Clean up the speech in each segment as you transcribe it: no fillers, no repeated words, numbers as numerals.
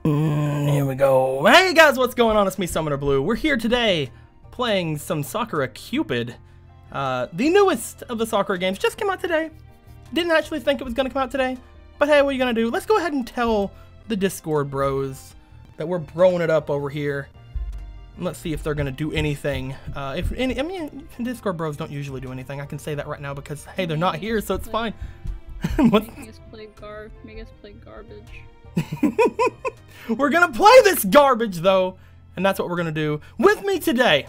Here we go. Hey guys, what's going on? It's me, Summoner Blue. We're here today playing some Sakura Cupid. The newest of the Sakura games just came out today. Didn't actually think it was going to come out today. But hey, what are you going to do? Let's go ahead and tell the Discord bros that we're broing it up over here. Let's see if they're going to do anything. I mean, Discord bros don't usually do anything. I can say that right now because, hey, they're not here, so it's fine. Make us play garbage. We're gonna play this garbage though, and that's what we're gonna do. With me today,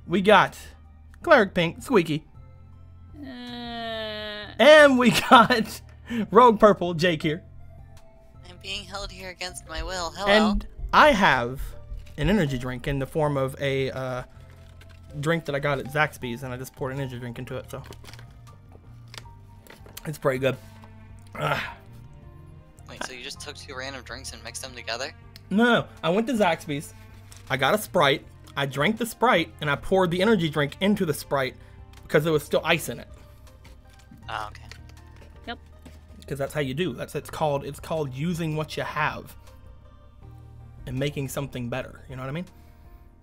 we got Cleric Pink, Squeaky, and we got Rogue Purple, Jake here. I'm being held here against my will. Hello. And I have an energy drink in the form of a drink that I got at Zaxby's, and I just poured an energy drink into it, so it's pretty good. Wait, so you just took two random drinks and mixed them together? No, I went to Zaxby's, I got a Sprite, I drank the Sprite, and I poured the energy drink into the Sprite because there was still ice in it. Oh, okay. Yep. Because that's how you do. It's called using what you have and making something better. You know what I mean?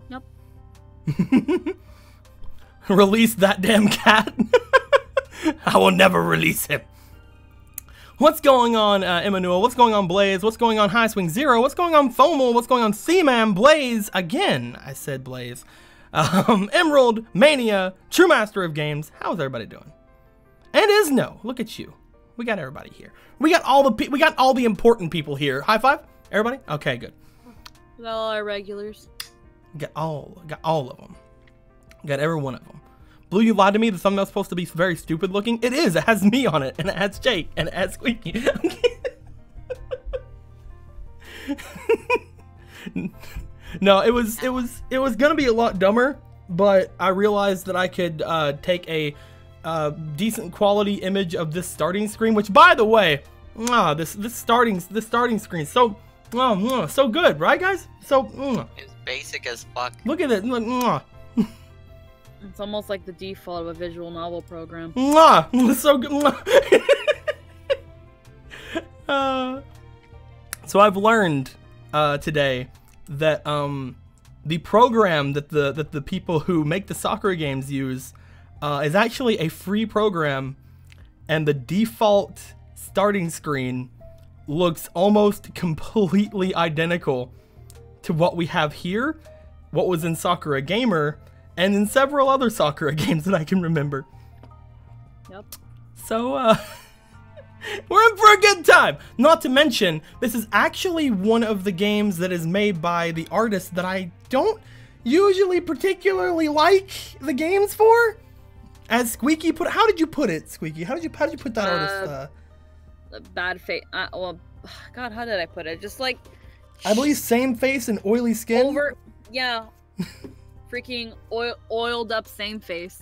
Yep. Release that damn cat. I will never release him. What's going on, Emmanuel? What's going on, Blaze? What's going on, High Swing Zero? What's going on, Fomal? What's going on, Seaman? Blaze again. I said Blaze. Emerald, Mania, True Master of Games. How's everybody doing? And Isno, look at you. We got everybody here. We got all the important people here. High five, everybody. Okay, good. All our regulars. Got all of them. Got every one of them. Blue, you lied to me. The thumbnail's supposed to be very stupid looking. It is. It has me on it, and it has Jake, and it has Squeaky. No, it was gonna be a lot dumber, but I realized that I could take a decent quality image of this starting screen. Which, by the way, this starting screen so good, right, guys? So It's basic as fuck. look at it. It's almost like the default of a visual novel program. So good. So I've learned today that the program that the people who make the Sakura games use is actually a free program, and the default starting screen looks almost completely identical to what we have here, what was in Sakura Gamer, and in several other Sakura games that I can remember. Yep. So, we're in for a good time. Not to mention, this is actually one of the games that is made by the artist that I don't usually particularly like the games for. As Squeaky put, how did you put it, Squeaky? How did you put that artist? A bad face. Well, God, how did I put it? Just like, I believe same face and oily skin. Yeah. Freaking oiled up same face.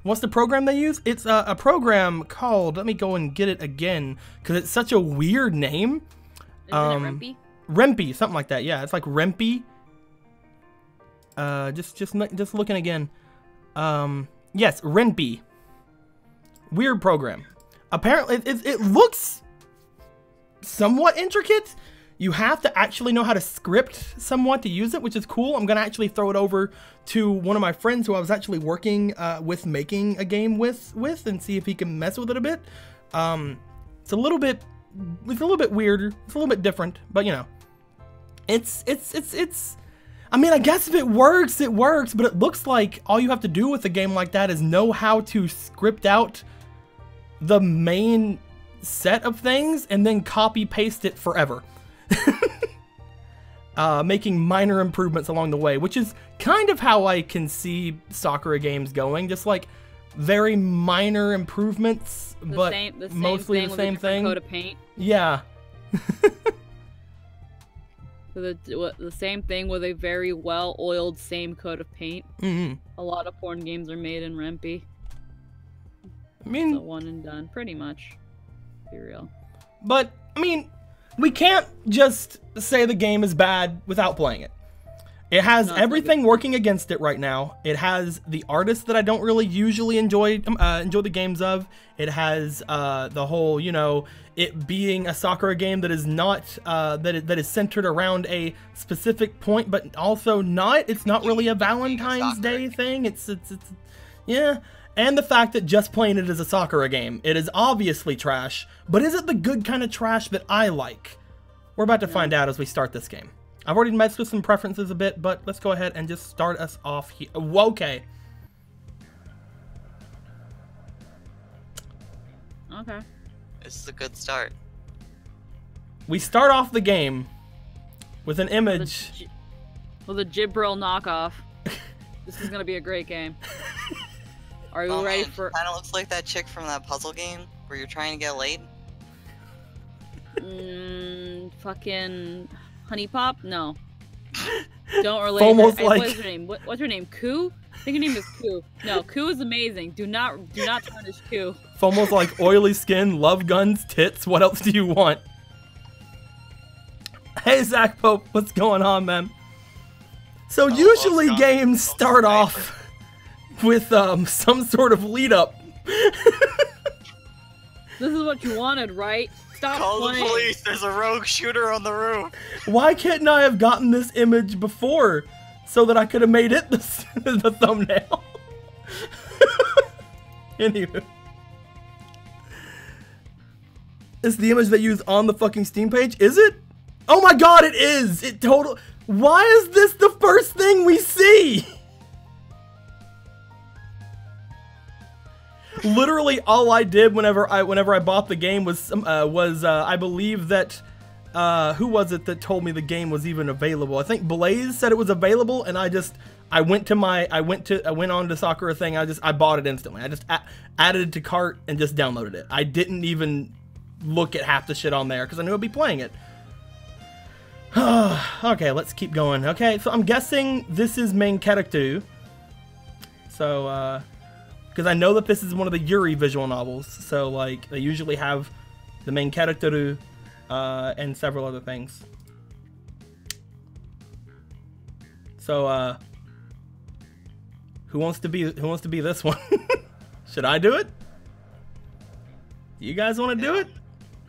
What's the program they use? It's a program called, let me go and get it again, because it's such a weird name. Isn't it Rempy? Rempy, something like that. Yeah, it's like Rempy. Just looking again. Yes, Rempy. Weird program. Apparently, it looks somewhat intricate. You have to actually know how to script somewhat to use it, which is cool. I'm going to actually throw it over to one of my friends who I was actually working with making a game with and see if he can mess with it a bit. It's a little bit weirder. It's a little bit different, but you know, it's I mean, I guess if it works, it works, but it looks like all you have to do with a game like that is know how to script out the main set of things and then copy paste it forever. Making minor improvements along the way, which is kind of how I can see Sakura games going, just like very minor improvements, but mostly the same thing. Coat of paint. Yeah. The same thing with a very well-oiled same coat of paint. Mm-hmm. A lot of porn games are made in Rempy. I mean, so one and done, pretty much. Be real. But I mean, we can't just say the game is bad without playing it. It has No, everything working against it right now. It has the artist that I don't really usually enjoy the games of. It has the whole, you know, it being a Sakura game that is not that is centered around a specific point, but also not. It's not really a Valentine's Day thing. It's yeah. And the fact that just playing it is a Sakura game. It is obviously trash, but is it the good kind of trash that I like? We're about to find out as we start this game. I've already messed with some preferences a bit, but let's go ahead and just start us off here. Okay. Okay. This is a good start. We start off the game with an image. With a Jibril knockoff. This is gonna be a great game. Are you ready for? Kind of looks like that chick from that puzzle game where you're trying to get laid. Fucking Honey Pop? No. Don't relate. Almost like. What's her name? What's her name? Koo? I think her name is Koo. No, Koo is amazing. Do not tarnish Koo. Almost like oily skin, love guns, tits. What else do you want? Hey, Zach Pope, what's going on, man? So usually games start off with some sort of lead up. This is what you wanted, right? Stop Call playing. the police! There's a rogue shooter on the roof! Why couldn't I have gotten this image before so that I could have made it the thumbnail? Anywho. It's the image they use on the fucking Steam page, is it? Oh my god, it is! It total. Why is this the first thing we see? Literally, all I did whenever I bought the game was I believe that who was it that told me the game was even available? I think Blaze said it was available, and I went on to Sakura thing. I bought it instantly. I just added it to cart and just downloaded it. I didn't even look at half the shit on there because I knew I'd be playing it. Okay, let's keep going. Okay, so I'm guessing this is main character. So because I know that this is one of the Yuri visual novels, so like they usually have the main character and several other things. So who wants to be this one? Should I do it? You guys want to do it?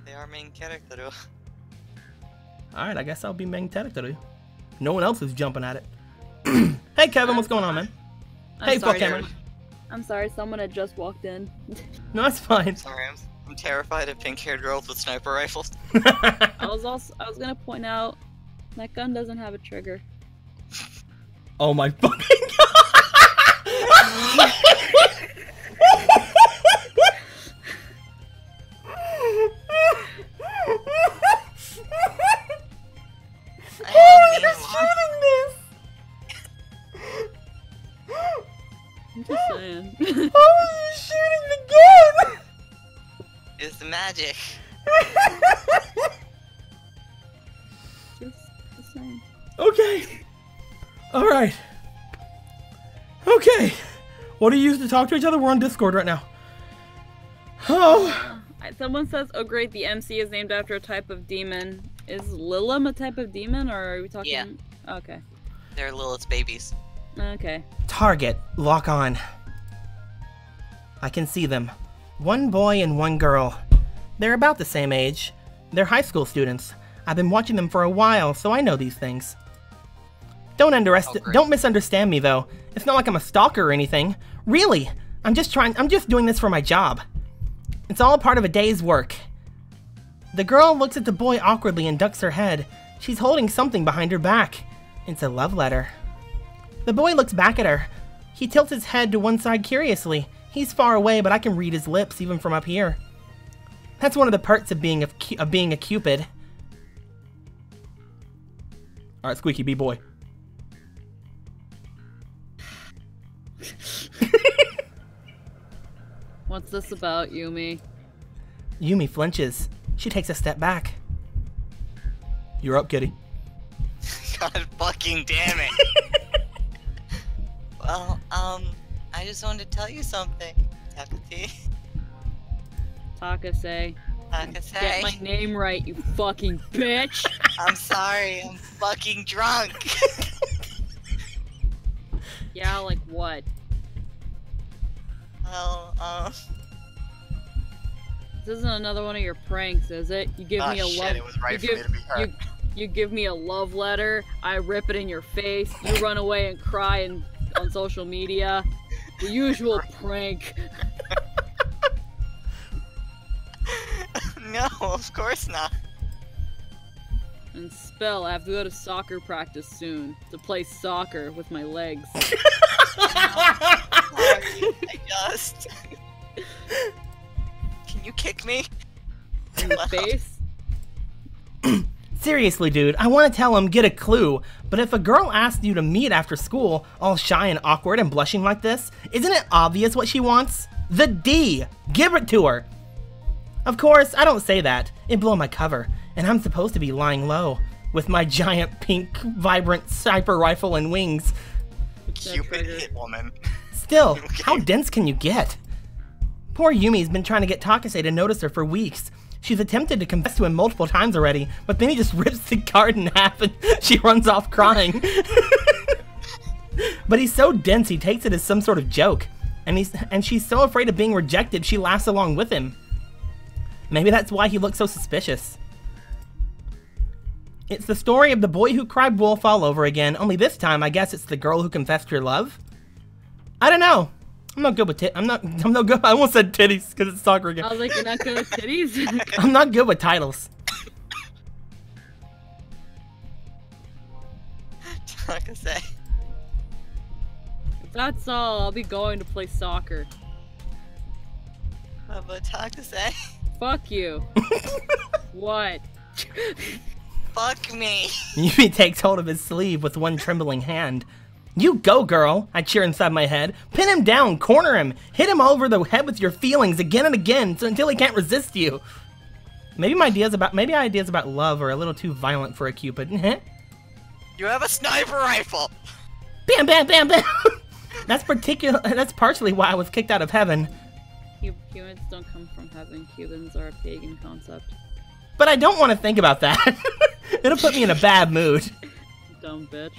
They are main character. All right, I guess I'll be main character. No one else is jumping at it. Hey Kevin, what's going on, man? Hey, fuck Cameron. I'm sorry, someone had just walked in. No, that's fine. Sorry, I'm terrified of pink-haired girls with sniper rifles. I was gonna point out that gun doesn't have a trigger. Oh my fucking god! How are you shooting this? I'm just saying. How are you shooting the gun? It's magic. Just saying. Okay. All right. Okay. What do you use to talk to each other? We're on Discord right now. Oh. Someone says, oh great, the MC is named after a type of demon. Is Lilim a type of demon, or are we talking? Yeah. Okay. They're Lilith's babies. Okay. Target, lock on. I can see them. One boy and one girl. They're about the same age. They're high school students. I've been watching them for a while, so I know these things. Don't misunderstand me, though. It's not like I'm a stalker or anything. Really, I'm just doing this for my job. It's all part of a day's work. The girl looks at the boy awkwardly and ducks her head. She's holding something behind her back. It's a love letter. The boy looks back at her. He tilts his head to one side curiously. He's far away, but I can read his lips even from up here. That's one of the perks of being a Cupid. All right, Squeaky, be boy. What's this about, Yumi? Yumi flinches. She takes a step back. You're up, kitty. God fucking damn it. Well, I just wanted to tell you something. Takati. Takase. Takase. Get my name right, you fucking bitch! I'm sorry, I'm fucking drunk. Yeah, like what? Well, This isn't another one of your pranks, is it? You give me a love. It was right for me to be hurt. You give me a love letter. I rip it in your face. You run away and cry on social media. The usual prank. no, of course not. And Spell, I have to go to soccer practice soon to play soccer with my legs. Sorry, I just. Can you kick me? In the face? Seriously, dude, I want to tell him get a clue, but if a girl asks you to meet after school, all shy and awkward and blushing like this, isn't it obvious what she wants? The D! Give it to her! Of course, I don't say that. It'd blow my cover, and I'm supposed to be lying low, with my giant pink, vibrant sniper rifle and wings. Cupid hit woman. Still, how dense can you get? Poor Yumi's been trying to get Takase to notice her for weeks. She's attempted to confess to him multiple times already, but then he just rips the card in half and she runs off crying. But he's so dense he takes it as some sort of joke. And she's so afraid of being rejected she laughs along with him. Maybe that's why he looks so suspicious. It's the story of the boy who cried wolf all over again, only this time I guess it's the girl who confessed her love? I don't know. I'm not good with I'm not good. I almost said titties because it's soccer again. I was like, you're not good with titties? I'm not good with titles. Takase. If that's all, I'll be going to play soccer. But Takase. Fuck you. What? Fuck me. Yumi takes hold of his sleeve with one trembling hand. You go, girl, I cheer inside my head. Pin him down, corner him, hit him over the head with your feelings again and again until he can't resist you. Maybe my ideas about love are a little too violent for a Cupid. You have a sniper rifle. Bam, bam, bam, bam. That's partially why I was kicked out of heaven. Humans don't come from heaven. Cubans are a pagan concept. But I don't want to think about that. It'll put me in a bad mood. Dumb bitch.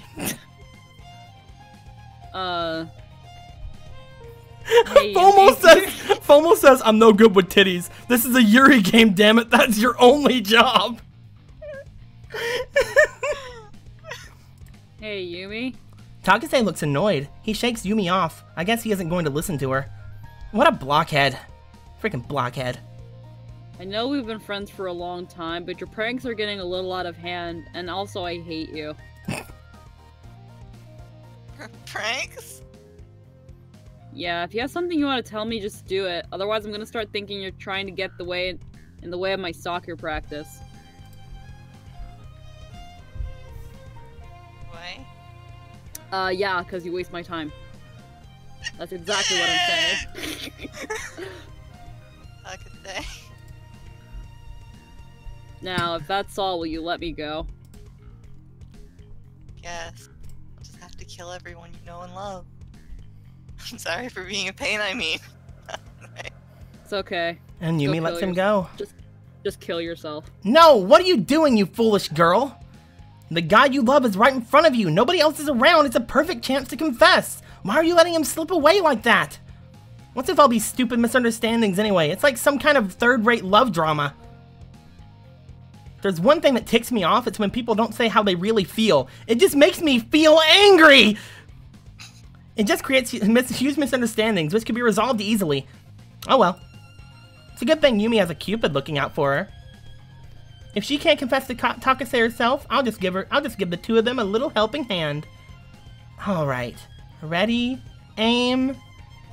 Hey, FOMO says, I'm no good with titties. This is a Yuri game, damn it. That's your only job. Hey, Yumi. Takase looks annoyed. He shakes Yumi off. I guess he isn't going to listen to her. What a blockhead. Freaking blockhead. I know we've been friends for a long time, but your pranks are getting a little out of hand, and also I hate you. Pranks? Yeah, if you have something you want to tell me, just do it. Otherwise, I'm gonna start thinking you're trying to get in the way of my soccer practice. Why? Yeah, because you waste my time. That's exactly what I'm saying. Takase. Now, if that's all, will you let me go? Yes. Just have to kill everyone you know and love. I'm sorry for being a pain, I mean. It's okay. And Yumi lets him go. Just kill yourself. No, what are you doing, you foolish girl? The guy you love is right in front of you. Nobody else is around. It's a perfect chance to confess. Why are you letting him slip away like that? What's with all these stupid misunderstandings anyway? It's like some kind of third-rate love drama. There's one thing that ticks me off. It's when people don't say how they really feel. It just makes me feel angry. It just creates huge misunderstandings, which can be resolved easily. Oh well. It's a good thing Yumi has a Cupid looking out for her. If she can't confess to Takase herself, I'll just give the two of them a little helping hand. All right, ready, aim.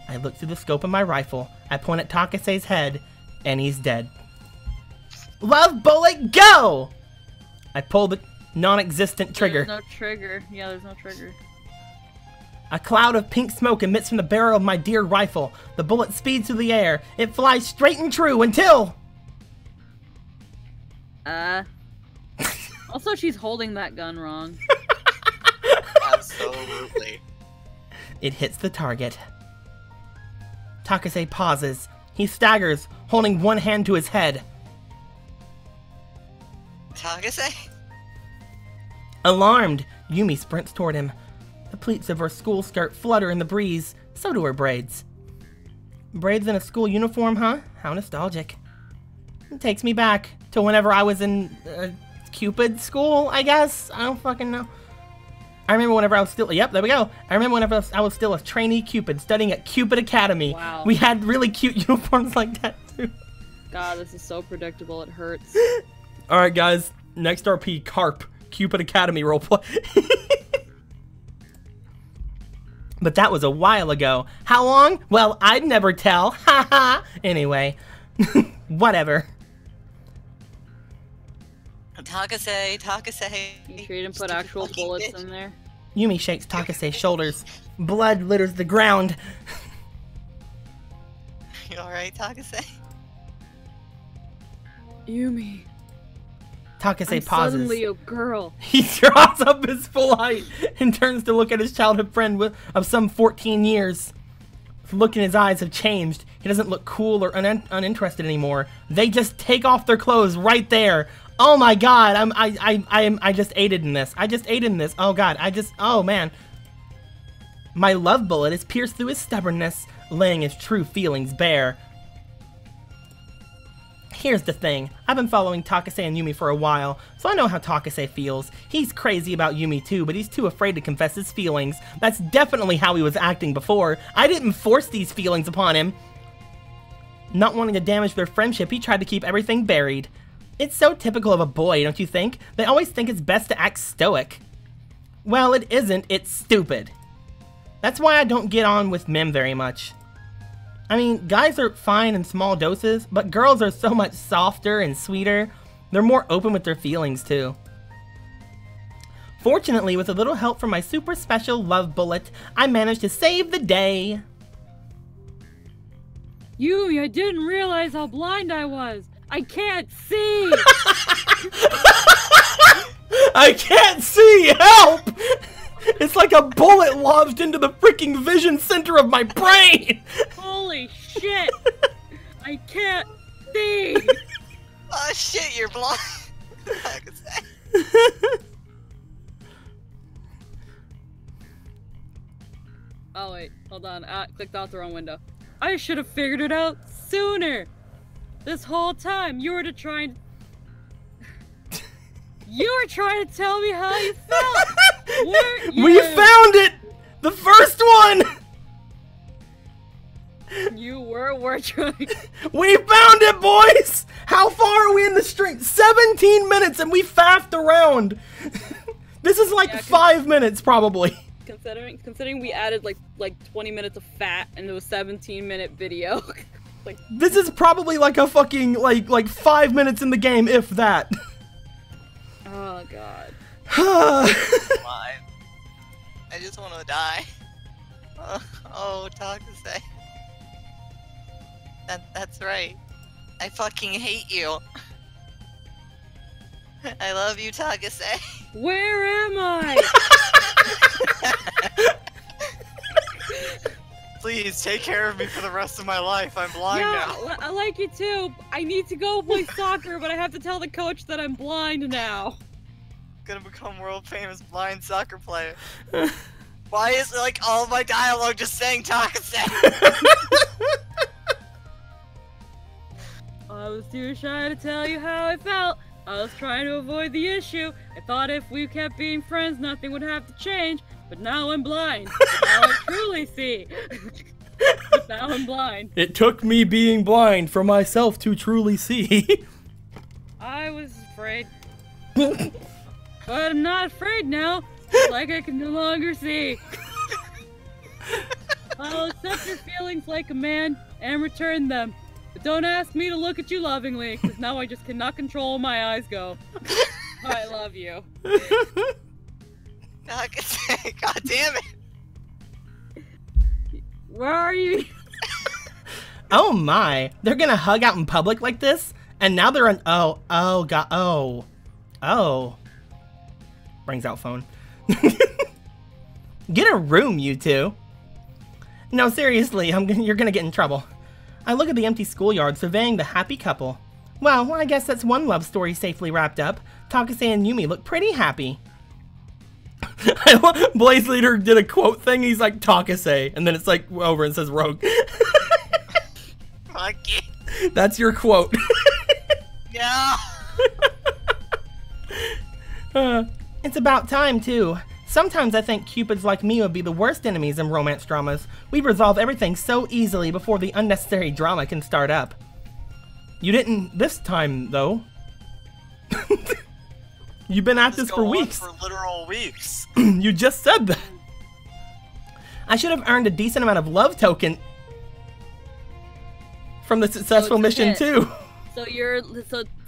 I look through the scope of my rifle. I point at Takase's head, and he's dead. Love bullet, go! I pull the non-existent trigger. There's no trigger. Yeah, there's no trigger. A cloud of pink smoke emits from the barrel of my dear rifle. The bullet speeds through the air. It flies straight and true until... Also, she's holding that gun wrong. Absolutely. It hits the target. Takase pauses. He staggers, holding one hand to his head. Takase? Alarmed, Yumi sprints toward him. The pleats of her school skirt flutter in the breeze, so do her braids. Braids in a school uniform, huh? How nostalgic. It takes me back to whenever I was in Cupid school, I guess? I don't fucking know. I remember whenever I was still, yep, there we go. I remember whenever I was still a trainee Cupid studying at Cupid Academy. Wow. We had really cute uniforms like that too. God, this is so predictable, it hurts. Alright guys, next RP, Carp, Cupid Academy roleplay. But that was a while ago. How long? Well, I'd never tell. Haha. Anyway, whatever. Takase. You sure you didn't put actual bullets in there? Yumi shakes Takase's shoulders. Blood litters the ground. You alright, Takase? Yumi. Takase I'm pauses. suddenly a girl. He draws up his full height and turns to look at his childhood friend of some 14 years. The look in his eyes have changed. He doesn't look cool or uninterested anymore. They just take off their clothes right there. Oh my god, I just aided in this. I just aided in this. Oh god, oh man. My love bullet is pierced through his stubbornness, laying his true feelings bare. Here's the thing, I've been following Takase and Yumi for a while, so I know how Takase feels. He's crazy about Yumi too, but he's too afraid to confess his feelings. That's definitely how he was acting before. I didn't force these feelings upon him. Not wanting to damage their friendship, he tried to keep everything buried. It's so typical of a boy, don't you think? They always think it's best to act stoic. Well, it isn't, it's stupid. That's why I don't get on with Mim very much. I mean, guys are fine in small doses, but girls are so much softer and sweeter. They're more open with their feelings, too. Fortunately, with a little help from my super special love bullet, I managed to save the day. Yumi, I didn't realize how blind I was. I can't see! I can't see! Help! It's like a bullet lodged into the freaking vision center of my brain! Holy shit! I can't see! Oh shit, you're blind! Takase. Oh wait, hold on. Clicked out the wrong window. I should have figured it out sooner! This whole time, you were trying to tell me how you felt! Weren't you? We found it! The first one! You were trying. We found it, boys! How far are we in the stream? 17 minutes and we faffed around! This is like 5 minutes, probably. Considering we added like 20 minutes of fat into a 17-minute video. Like, this is probably like a fucking, like 5 minutes in the game, if that. Oh, God. Why? I just want to die. Oh, Takase. That's right. I fucking hate you. I love you, Takase. Where am I? Please take care of me for the rest of my life. I'm blind now. Yeah, I like you too. I need to go play soccer, but I have to tell the coach that I'm blind now. Gonna become world famous blind soccer player. Why is like all of my dialogue just saying Takase? I was too shy to tell you how I felt. I was trying to avoid the issue. I thought if we kept being friends, nothing would have to change. But now I'm blind. Now I truly see. But now I'm blind. It took me being blind for myself to truly see. I was afraid. But I'm not afraid now. It's like I can no longer see. I'll accept your feelings like a man and return them. But don't ask me to look at you lovingly, because now I just cannot control where my eyes go. I love you. Takase, god damn it! Where are you? Oh my, they're gonna hug out in public like this? And now they're on, oh god, oh. Brings out phone. Get a room, you two. No, seriously, you're gonna get in trouble. I look at the empty schoolyard, surveying the happy couple. Well, I guess that's one love story safely wrapped up. Takase and Yumi look pretty happy. Blaze Leader did a quote thing. He's like, Takase. And then it's like over and says Rogue. Fuck it. That's your quote. Yeah. It's about time, too. Sometimes I think Cupids like me would be the worst enemies in romance dramas. We resolve everything so easily before the unnecessary drama can start up. You didn't this time, though. You've been at this for weeks. For literal weeks. You just said that. I should have earned a decent amount of love token from the successful mission, too. So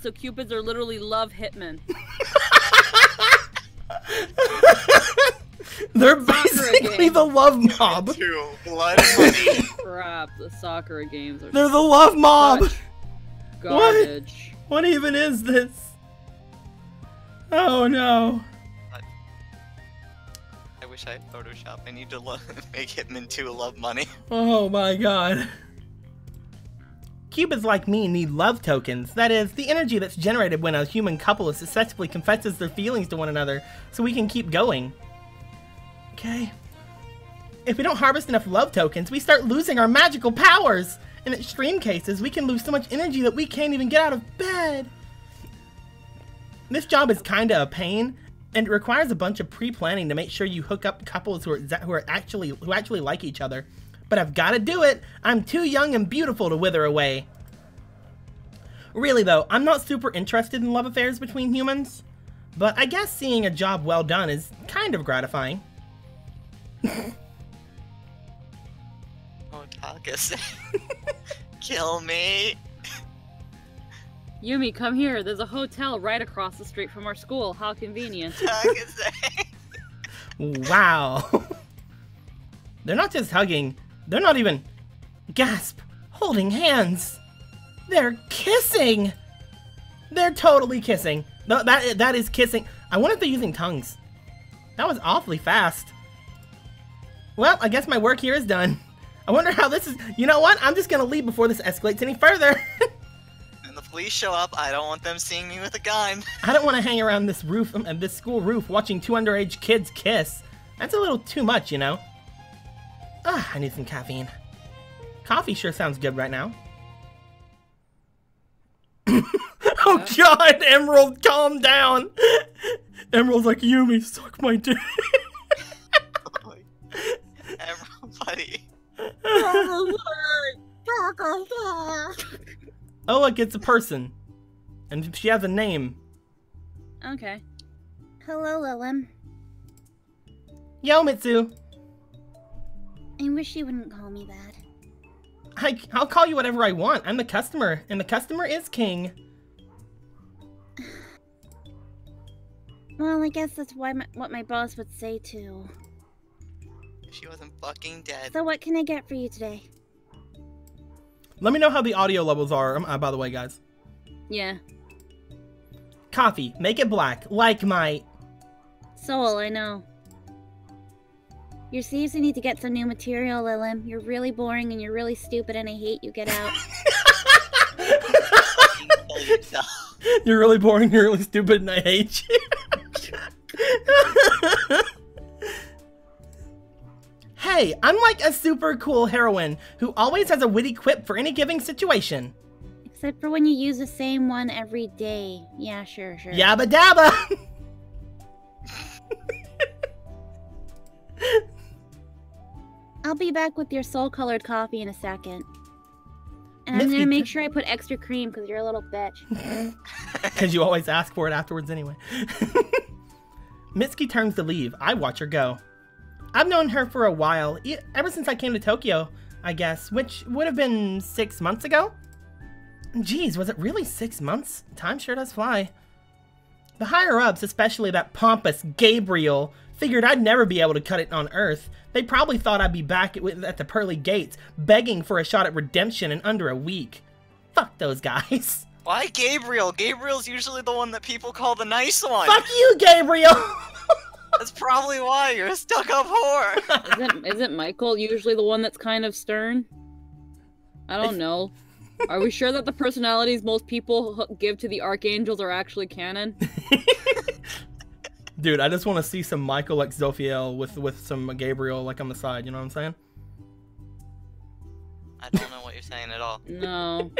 so Cupids are literally love hitmen. They're basically the love mob. Blood money. Crap, the Sakura games are They're the love mob. such garbage. What even is this? Oh no. I wish I had Photoshop. I need to make Hitman 2 love money. Oh my god. Cupids like me need love tokens. That is, the energy that's generated when a human couple successfully confesses their feelings to one another so we can keep going. Okay. If we don't harvest enough love tokens, we start losing our magical powers. In extreme cases, we can lose so much energy that we can't even get out of bed. This job is kinda a pain, and it requires a bunch of pre-planning to make sure you hook up couples who actually like each other. But I've gotta do it. I'm too young and beautiful to wither away. Really though, I'm not super interested in love affairs between humans, but I guess seeing a job well done is kind of gratifying. Oh, Takase. Kill me. Yumi, come here. There's a hotel right across the street from our school. How convenient. Takase. Wow. They're not just hugging. They're not even, gasp, holding hands. They're kissing. They're totally kissing. No, that is kissing. I wonder if they're using tongues. That was awfully fast. Well, I guess my work here is done. I wonder how this is. You know what? I'm just gonna leave before this escalates any further. When the police show up, I don't want them seeing me with a gun. I don't want to hang around this roof, this school roof, watching 2 underage kids kiss. That's a little too much, you know. Ah, I need some caffeine. Coffee sure sounds good right now. Oh god, Emerald, calm down. Emerald's like, Yumi, suck my dick. Emerald, buddy. Oh, look, it's a person. And she has a name. Okay. Hello, Lilim. Yo, Mitsu. I wish you wouldn't call me that. I'll call you whatever I want. I'm the customer, and the customer is king. Well, I guess that's why what my boss would say too. If she wasn't fucking dead. So what can I get for you today? Let me know how the audio levels are, by the way, guys. Yeah. Coffee. Make it black. Like my... Soul, I know. Your sleeves need to get some new material, Lilim. You're really boring and you're really stupid and I hate you. Get out. You're really boring, you're really stupid, and I hate you. Hey, I'm like a super cool heroine who always has a witty quip for any given situation. Except for when you use the same one every day. Yeah, sure. Yabba dabba! I'll be back with your soul-colored coffee in a second. And I'm gonna make sure I put extra cream because you're a little bitch. Because you always ask for it afterwards anyway. Mitsuki turns to leave. I watch her go. I've known her for a while, ever since I came to Tokyo, I guess, which would have been 6 months ago? Geez, was it really 6 months? Time sure does fly. The higher-ups, especially that pompous Gabriel, figured I'd never be able to cut it on Earth. They probably thought I'd be back at the pearly gates, begging for a shot at redemption in under a week. Fuck those guys. Why Gabriel? Gabriel's usually the one that people call the nice one. Fuck you, Gabriel! That's probably why you're a stuck-up whore. Isn't Michael usually the one that's kind of stern? I don't know. Are we sure that the personalities most people give to the archangels are actually canon? Dude, I just want to see some Michael X Zophiel with some Gabriel like on the side, you know what I'm saying? I don't know what you're saying at all. No.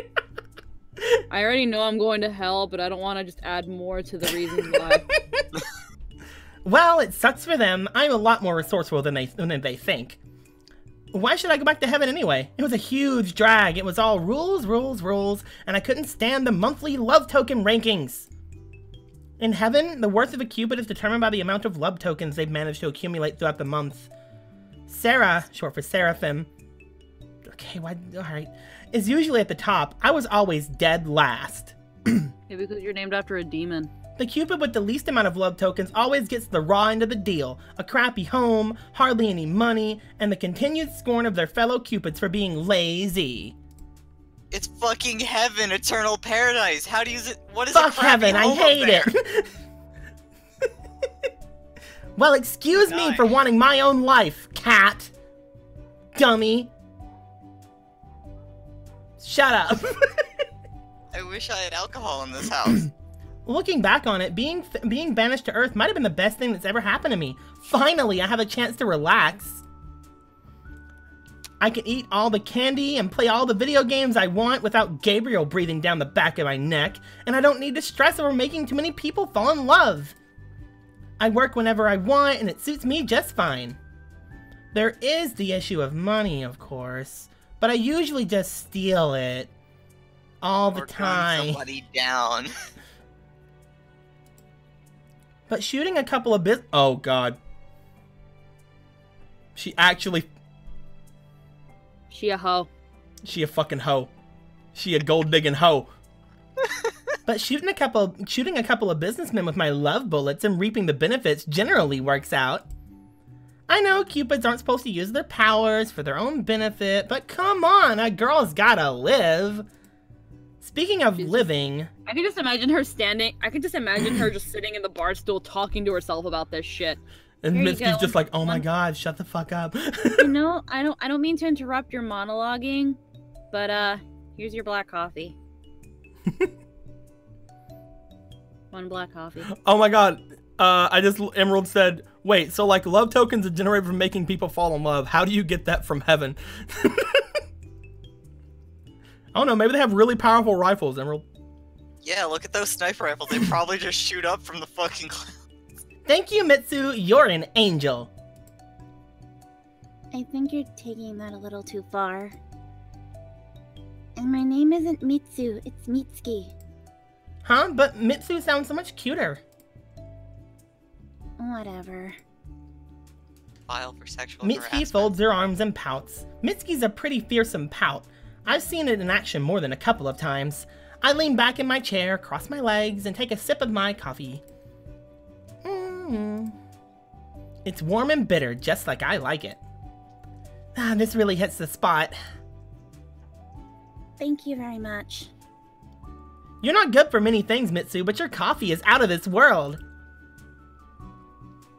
I already know I'm going to hell, but I don't want to just add more to the reasons why. Well, it sucks for them. I'm a lot more resourceful than they think. Why should I go back to heaven anyway? It was a huge drag. It was all rules, rules, rules, and I couldn't stand the monthly love token rankings. In heaven, the worth of a Cupid is determined by the amount of love tokens they've managed to accumulate throughout the month. Sarah, short for Seraphim, okay, alright, is usually at the top. I was always dead last. Maybe because you're named after a demon. The Cupid with the least amount of love tokens always gets the raw end of the deal. A crappy home, hardly any money, and the continued scorn of their fellow Cupids for being lazy. It's fucking heaven, eternal paradise. How do you use it? What is Fuck a crappy heaven, I home hate up there? it. Well, excuse me for wanting my own life, cat. Dummy. Shut up. I wish I had alcohol in this house. Looking back on it, being banished to Earth might have been the best thing that's ever happened to me. Finally, I have a chance to relax. I can eat all the candy and play all the video games I want without Gabriel breathing down the back of my neck, and I don't need to stress over making too many people fall in love. I work whenever I want, and it suits me just fine. There is the issue of money, of course, but I usually just steal it all the time. Somebody down. But shooting a couple of oh god. She actually... She a hoe. She a fucking hoe. She a gold digging hoe. But shooting a couple of businessmen with my love bullets and reaping the benefits generally works out. I know Cupids aren't supposed to use their powers for their own benefit, but come on, a girl's gotta live. Speaking of living... I can just imagine her standing... I can just imagine her just sitting in the bar stool talking to herself about this shit. And Mitsuki's just like, oh my god, shut the fuck up. You know, I don't mean to interrupt your monologuing, but here's your black coffee. One black coffee. Oh my god. Emerald said, wait, so like love tokens are generated from making people fall in love. How do you get that from heaven? I don't know, maybe they have really powerful rifles, Emerald. Yeah, look at those sniper rifles. They probably just shoot up from the fucking clouds. Thank you, Mitsu. You're an angel. I think you're taking that a little too far. And my name isn't Mitsu, it's Mitsuki. Huh? But Mitsu sounds so much cuter. Whatever. File for sexual Mitsuki harassment. folds her arms and pouts. Mitsuki's a pretty fearsome pout. I've seen it in action more than a couple of times. I lean back in my chair, cross my legs, and take a sip of my coffee. It's warm and bitter, just like I like it. Ah, this really hits the spot. Thank you very much. You're not good for many things, Mitsu, but your coffee is out of this world.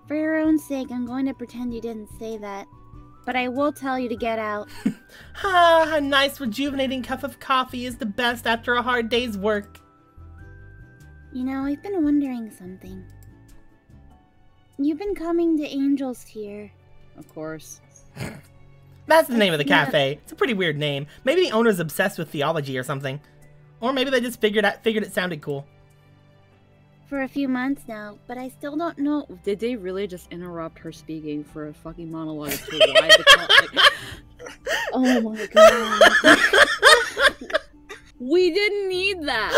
For your own sake, I'm going to pretend you didn't say that. But I will tell you to get out. Ah, a nice rejuvenating cup of coffee is the best after a hard day's work. You know, I've been wondering something. You've been coming to Angel's Tier. Of course. That's the name of the cafe. It's a pretty weird name. Maybe the owner's obsessed with theology or something. Or maybe they just figured it sounded cool. For a few months now, but I still don't know. Did they really just interrupt her speaking for a fucking monologue as to why the Oh my god. We didn't need that.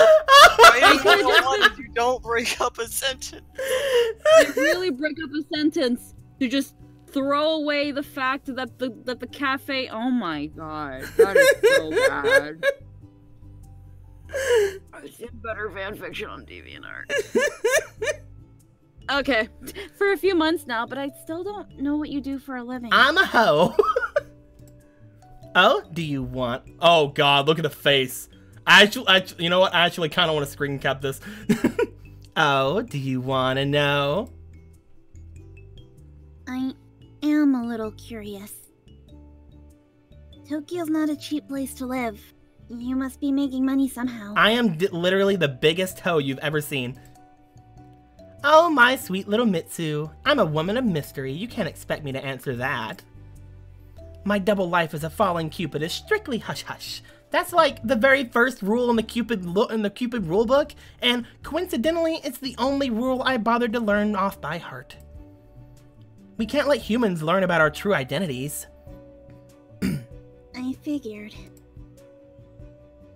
You don't break up a sentence. They really break up a sentence to just throw away the fact that the cafe. Oh my god, that is so bad. I've seen better fanfiction on DeviantArt. Okay, for a few months now, but I still don't know what you do for a living. I'm a hoe. Oh, do you want? Oh god, look at the face. Actually, you know what? I actually kind of want to screen cap this. Oh, do you want to know? I am a little curious. Tokyo's not a cheap place to live. You must be making money somehow. I am literally the biggest hoe you've ever seen. Oh, my sweet little Mitsu. I'm a woman of mystery. You can't expect me to answer that. My double life as a fallen Cupid is strictly hush-hush. That's like the very first rule in the Cupid rulebook, and coincidentally, it's the only rule I bothered to learn off by heart. We can't let humans learn about our true identities. I figured.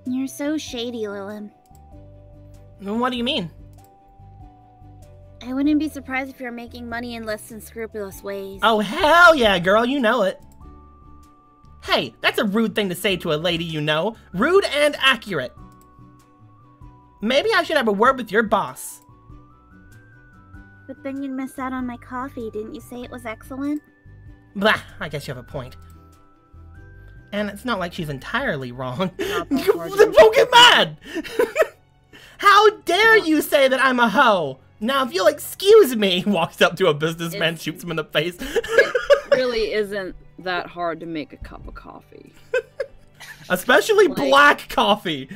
You're so shady, Lilin. What do you mean? I wouldn't be surprised if you're making money in less than scrupulous ways. Oh, hell yeah, girl, you know it. Hey, that's a rude thing to say to a lady you know. Rude and accurate. Maybe I should have a word with your boss. But then you'd miss out on my coffee. Didn't you say it was excellent? Blah, I guess you have a point. And it's not like she's entirely wrong. Not Then that hard to don't get mad! How dare you say that I'm a hoe? Now, if you'll excuse me, walks up to a businessman, shoots him in the face. It really isn't that hard to make a cup of coffee. Especially Like- black coffee.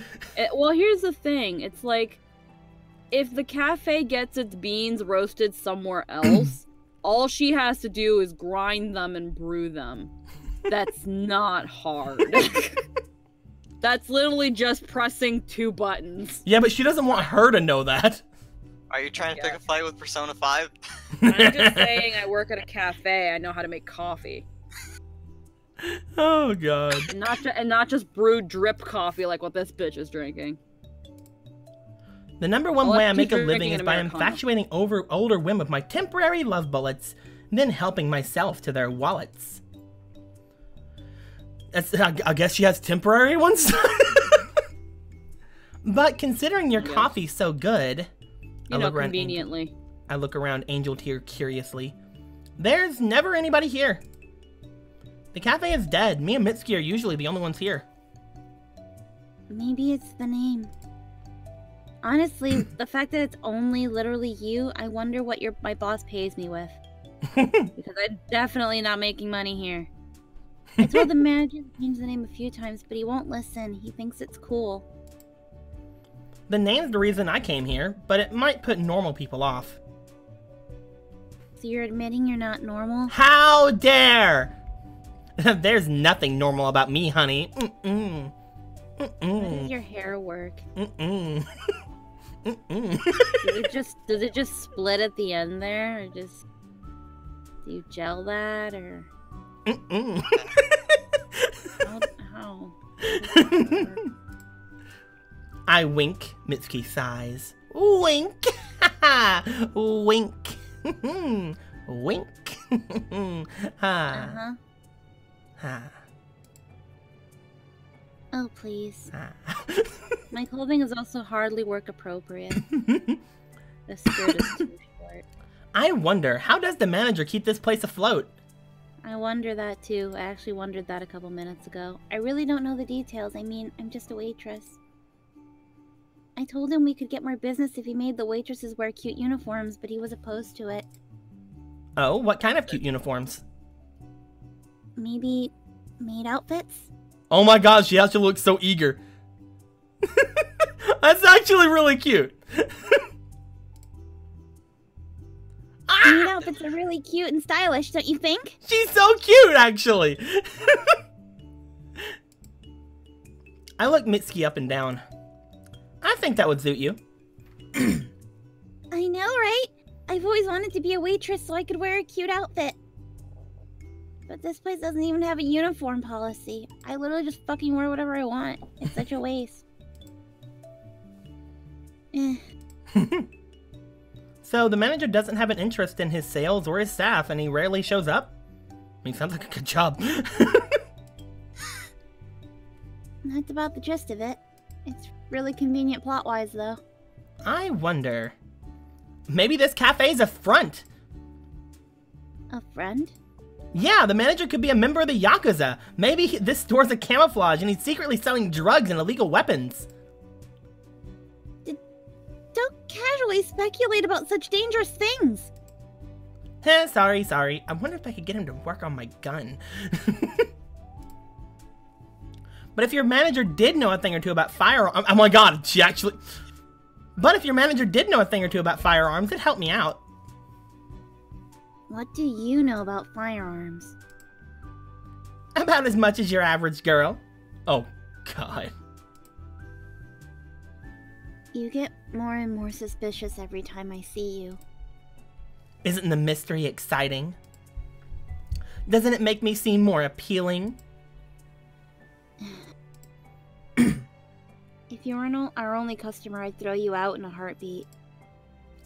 Well, here's the thing. It's like, if the cafe gets its beans roasted somewhere else, all she has to do is grind them and brew them. That's not hard. That's literally just pressing 2 buttons. Yeah, but she doesn't want her to know that. Are you trying to pick a fight with Persona 5? I'm just saying I work at a cafe. I know how to make coffee. Oh, God. And not just brewed drip coffee like what this bitch is drinking. The number one I'll way let I make a you living drink is an by Americano. infatuating older women with my temporary love bullets, then helping myself to their wallets. I guess she has temporary ones? But considering your Yes. coffee's so good... You know, conveniently. I look around Angel Tear curiously. There's never anybody here. The cafe is dead. Me and Mitsuki are usually the only ones here. Maybe it's the name. Honestly, the fact that it's only literally you, I wonder what my boss pays me with. Because I'm definitely not making money here. I told the manager to change the name a few times, but he won't listen. He thinks it's cool. The name's the reason I came here, but it might put normal people off. So you're admitting you're not normal? How dare! There's nothing normal about me, honey. Mm-mm. How does Mm-mm. your hair work? Mm-mm. Mm-mm. Does it just split at the end there, or just do you gel that, or Mm-mm. how? I wink. Mitsuki sighs. Wink. Wink. Wink. Ha. Uh-huh. Ha. Oh, please. Ha. My clothing is also hardly work appropriate. The skirt is too short. I wonder, how does the manager keep this place afloat? I wonder that too. I actually wondered that a couple minutes ago. I really don't know the details. I mean, I'm just a waitress. I told him we could get more business if he made the waitresses wear cute uniforms, but he was opposed to it. Oh, what kind of cute uniforms? Maybe maid outfits? Oh my gosh, she actually looks so eager. That's actually really cute. Maid outfits are really cute and stylish, don't you think? She's so cute, actually. I look Mitsuki up and down. I think that would suit you. I know, right? I've always wanted to be a waitress so I could wear a cute outfit. But this place doesn't even have a uniform policy. I literally just fucking wear whatever I want. It's such a waste. Eh. So the manager doesn't have an interest in his sales or his staff, and he rarely shows up? I mean, sounds like a good job. That's about the gist of it. It's really convenient plot-wise, though. I wonder... Maybe this cafe's a front. A friend? Yeah, the manager could be a member of the Yakuza. Maybe this store's a camouflage and he's secretly selling drugs and illegal weapons. Don't casually speculate about such dangerous things. Sorry. I wonder if I could get him to work on my gun. But if your manager did know a thing or two about firearms... Oh my god, she actually... But if your manager did know a thing or two about firearms, it'd help me out. What do you know about firearms? About as much as your average girl. Oh, God. You get more and more suspicious every time I see you. Isn't the mystery exciting? Doesn't it make me seem more appealing? If you were our only customer, I'd throw you out in a heartbeat.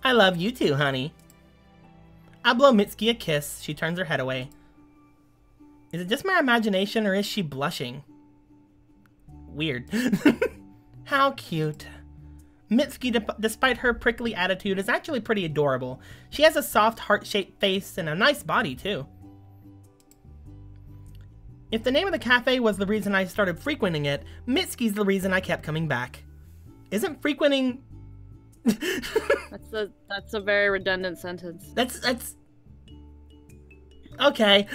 I love you too, honey. I blow Mitsuki a kiss. She turns her head away. Is it just my imagination, or is she blushing? Weird. How cute. Mitsuki, despite her prickly attitude, is actually pretty adorable. She has a soft, heart-shaped face and a nice body, too. If the name of the cafe was the reason I started frequenting it, Mitsuki's the reason I kept coming back. Isn't frequenting... That's a very redundant sentence. That's... Okay.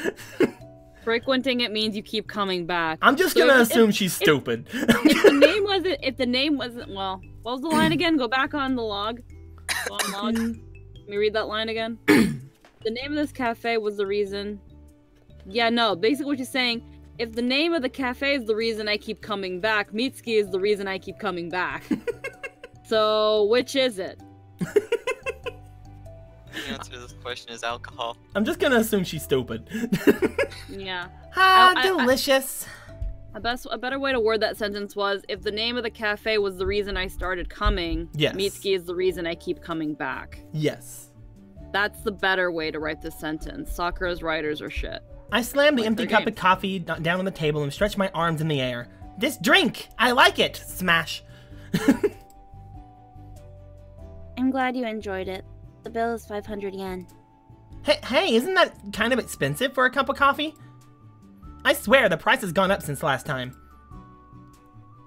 Frequenting it means you keep coming back. I'm just gonna assume she's stupid. If the name wasn't, well, what was the line again? Go back on the log. Go on log. Let me read that line again. The name of this cafe was the reason. Yeah, no, basically what you're saying, if the name of the cafe is the reason I keep coming back, Mitsuki is the reason I keep coming back. So, which is it? The answer to this question is alcohol. I'm just gonna assume she's stupid. Yeah. Delicious. A better way to word that sentence was, if the name of the cafe was the reason I started coming, yes. Mitsuki is the reason I keep coming back. Yes. That's the better way to write this sentence. Sakura's writers are shit. I slam the empty cup of coffee down on the table and stretch my arms in the air. This drink! I like it! Smash. I'm glad you enjoyed it. The bill is 500 yen. Hey, isn't that kind of expensive for a cup of coffee? I swear the price has gone up since last time.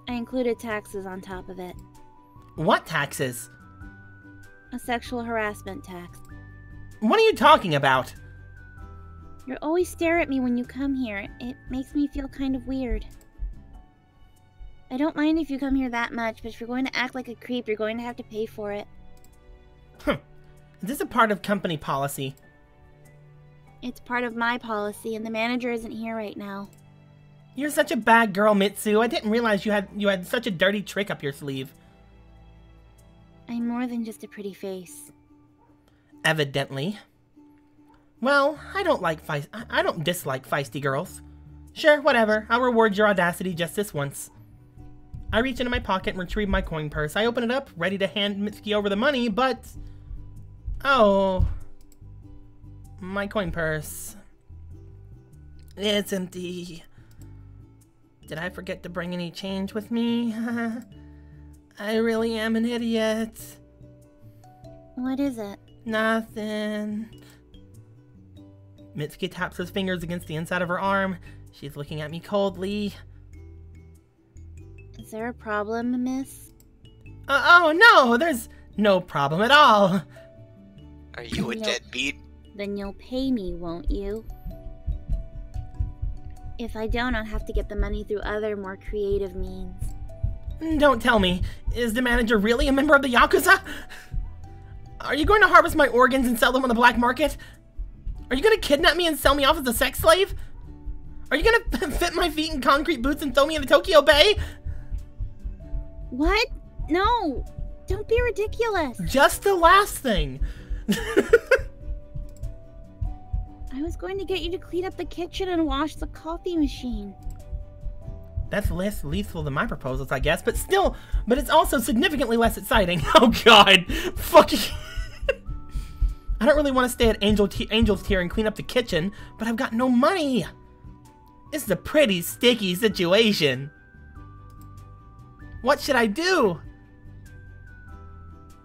I included taxes on top of it. What taxes? A sexual harassment tax. What are you talking about? You always stare at me when you come here. It makes me feel kind of weird. I don't mind if you come here that much, but if you're going to act like a creep, you're going to have to pay for it. Is this a part of company policy? It's part of my policy, and the manager isn't here right now. You're such a bad girl, Mitsu. I didn't realize you had such a dirty trick up your sleeve. I'm more than just a pretty face. Evidently. Well, I don't dislike feisty girls. Sure, whatever. I'll reward your audacity just this once. I reach into my pocket and retrieve my coin purse. I open it up, ready to hand Mitsuki over the money, but... Oh... My coin purse. It's empty. Did I forget to bring any change with me? I really am an idiot. What is it? Nothing. Mitsuki taps her fingers against the inside of her arm. She's looking at me coldly. Is there a problem, miss? Oh, no, there's no problem at all. Are you a deadbeat? Then you'll pay me, won't you? If I don't, I'll have to get the money through other, more creative means. Don't tell me. Is the manager really a member of the Yakuza? Are you going to harvest my organs and sell them on the black market? Are you going to kidnap me and sell me off as a sex slave? Are you going to fit my feet in concrete boots and throw me in the Tokyo Bay? What? No! Don't be ridiculous! Just the last thing. I was going to get you to clean up the kitchen and wash the coffee machine. That's less lethal than my proposals, I guess, but it's also significantly less exciting. Oh god, fuck. I don't really want to stay at Angel's Tier and clean up the kitchen, but I've got no money. This is a pretty sticky situation. What should I do?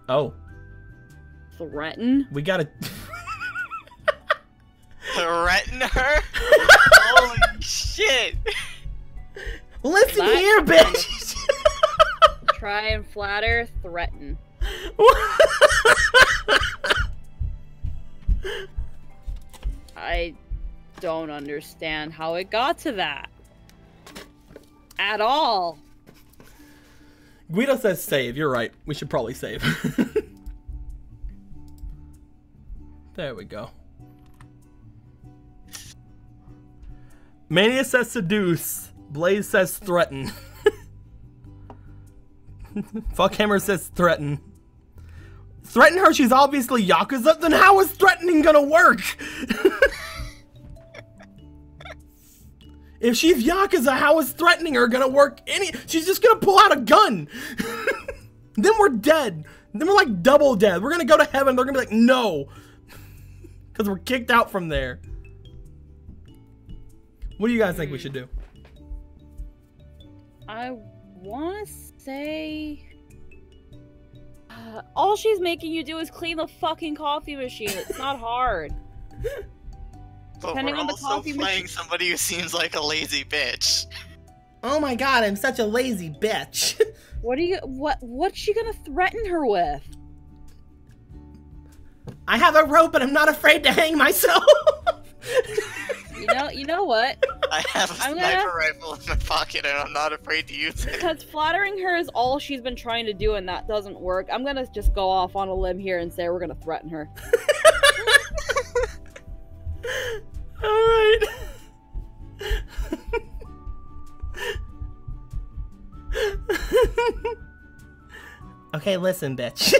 Oh. Threaten? We gotta... Threaten her? Holy shit! Listen here, bitch! Try and flatter, threaten. I don't understand how it got to that. At all. Guido says save. You're right. We should probably save. There we go. Mania says seduce. Blaze says threaten. Fuckhammer says threaten. Threaten her? She's obviously Yakuza? Then how is threatening gonna work? If she's Yakuza, how is threatening her gonna work? She's just gonna pull out a gun. Then we're dead. Then we're like double dead. We're gonna go to heaven. They're gonna be like, no. Because we're kicked out from there. What do you guys think we should do? I want to say... all she's making you do is clean the fucking coffee machine. It's not hard. But Depending we're on the also coffee playing machine. somebody who seems like a lazy bitch. Oh my god, I'm such a lazy bitch. What's she gonna threaten her with? I have a rope and I'm not afraid to hang myself. You know what? I have a sniper rifle in my pocket and I'm not afraid to use it. Because flattering her is all she's been trying to do and that doesn't work. I'm gonna just go off on a limb here and say we're gonna threaten her. Alright. Okay, listen, bitch.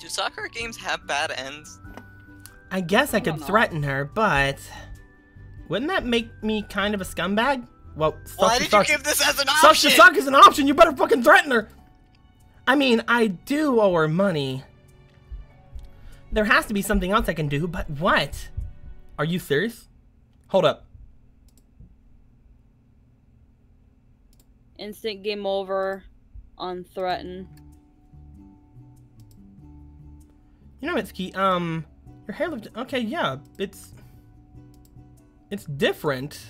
Do soccer games have bad ends? I guess I could don't know. threaten her, but wouldn't that make me kind of a scumbag? Well, Why did you give this as an such option? to suck is an option. You better fucking threaten her. I mean, I do owe her money. There has to be something else I can do, but what? Are you serious? Hold up. Instant game over on threaten. You know, Mitsuki, your hair looks okay. Yeah, it's different.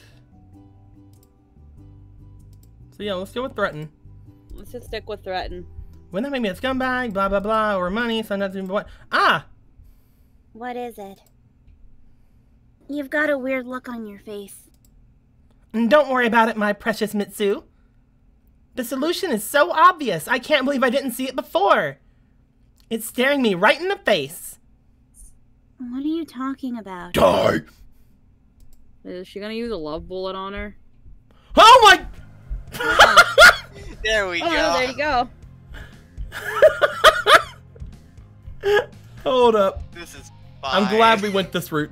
So yeah, let's go with threaten. Let's just stick with threaten. Wouldn't that make me a scumbag? Blah blah blah. Or money? So nothing. What? Ah. What is it? You've got a weird look on your face. Don't worry about it, my precious Mitsu. The solution is so obvious. I can't believe I didn't see it before. It's staring me right in the face. What are you talking about? Die. Is she gonna use a love bullet on her? Oh my. There we Oh, go. there you go. Hold up. This is fine. I'm glad we went this route.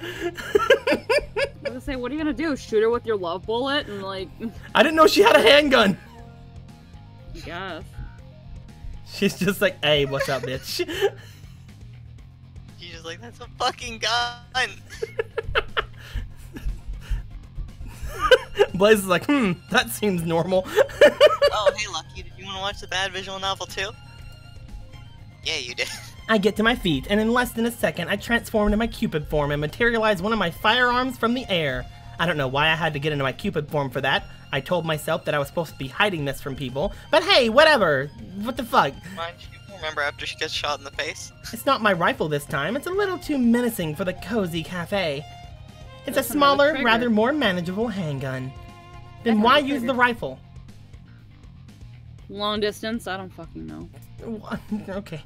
I was gonna say, what are you gonna do? Shoot her with your love bullet and like... I didn't know she had a handgun. I guess. She's just like, hey, what's up, bitch? He's just like, that's a fucking gun. Blaze is like, that seems normal. Oh, hey, Lucky, did you want to watch the bad visual novel too? Yeah, you did. I get to my feet, and in less than a second, I transform into my Cupid form and materialize one of my firearms from the air. I don't know why I had to get into my Cupid form for that. I told myself that I was supposed to be hiding this from people, but hey, whatever. What the fuck? Mind you, remember after she gets shot in the face? It's not my rifle this time. It's a little too menacing for the cozy cafe. It's a That's another smaller, trigger. rather more manageable handgun. Then That's why another use the trigger. rifle? Long distance? I don't fucking know. Okay.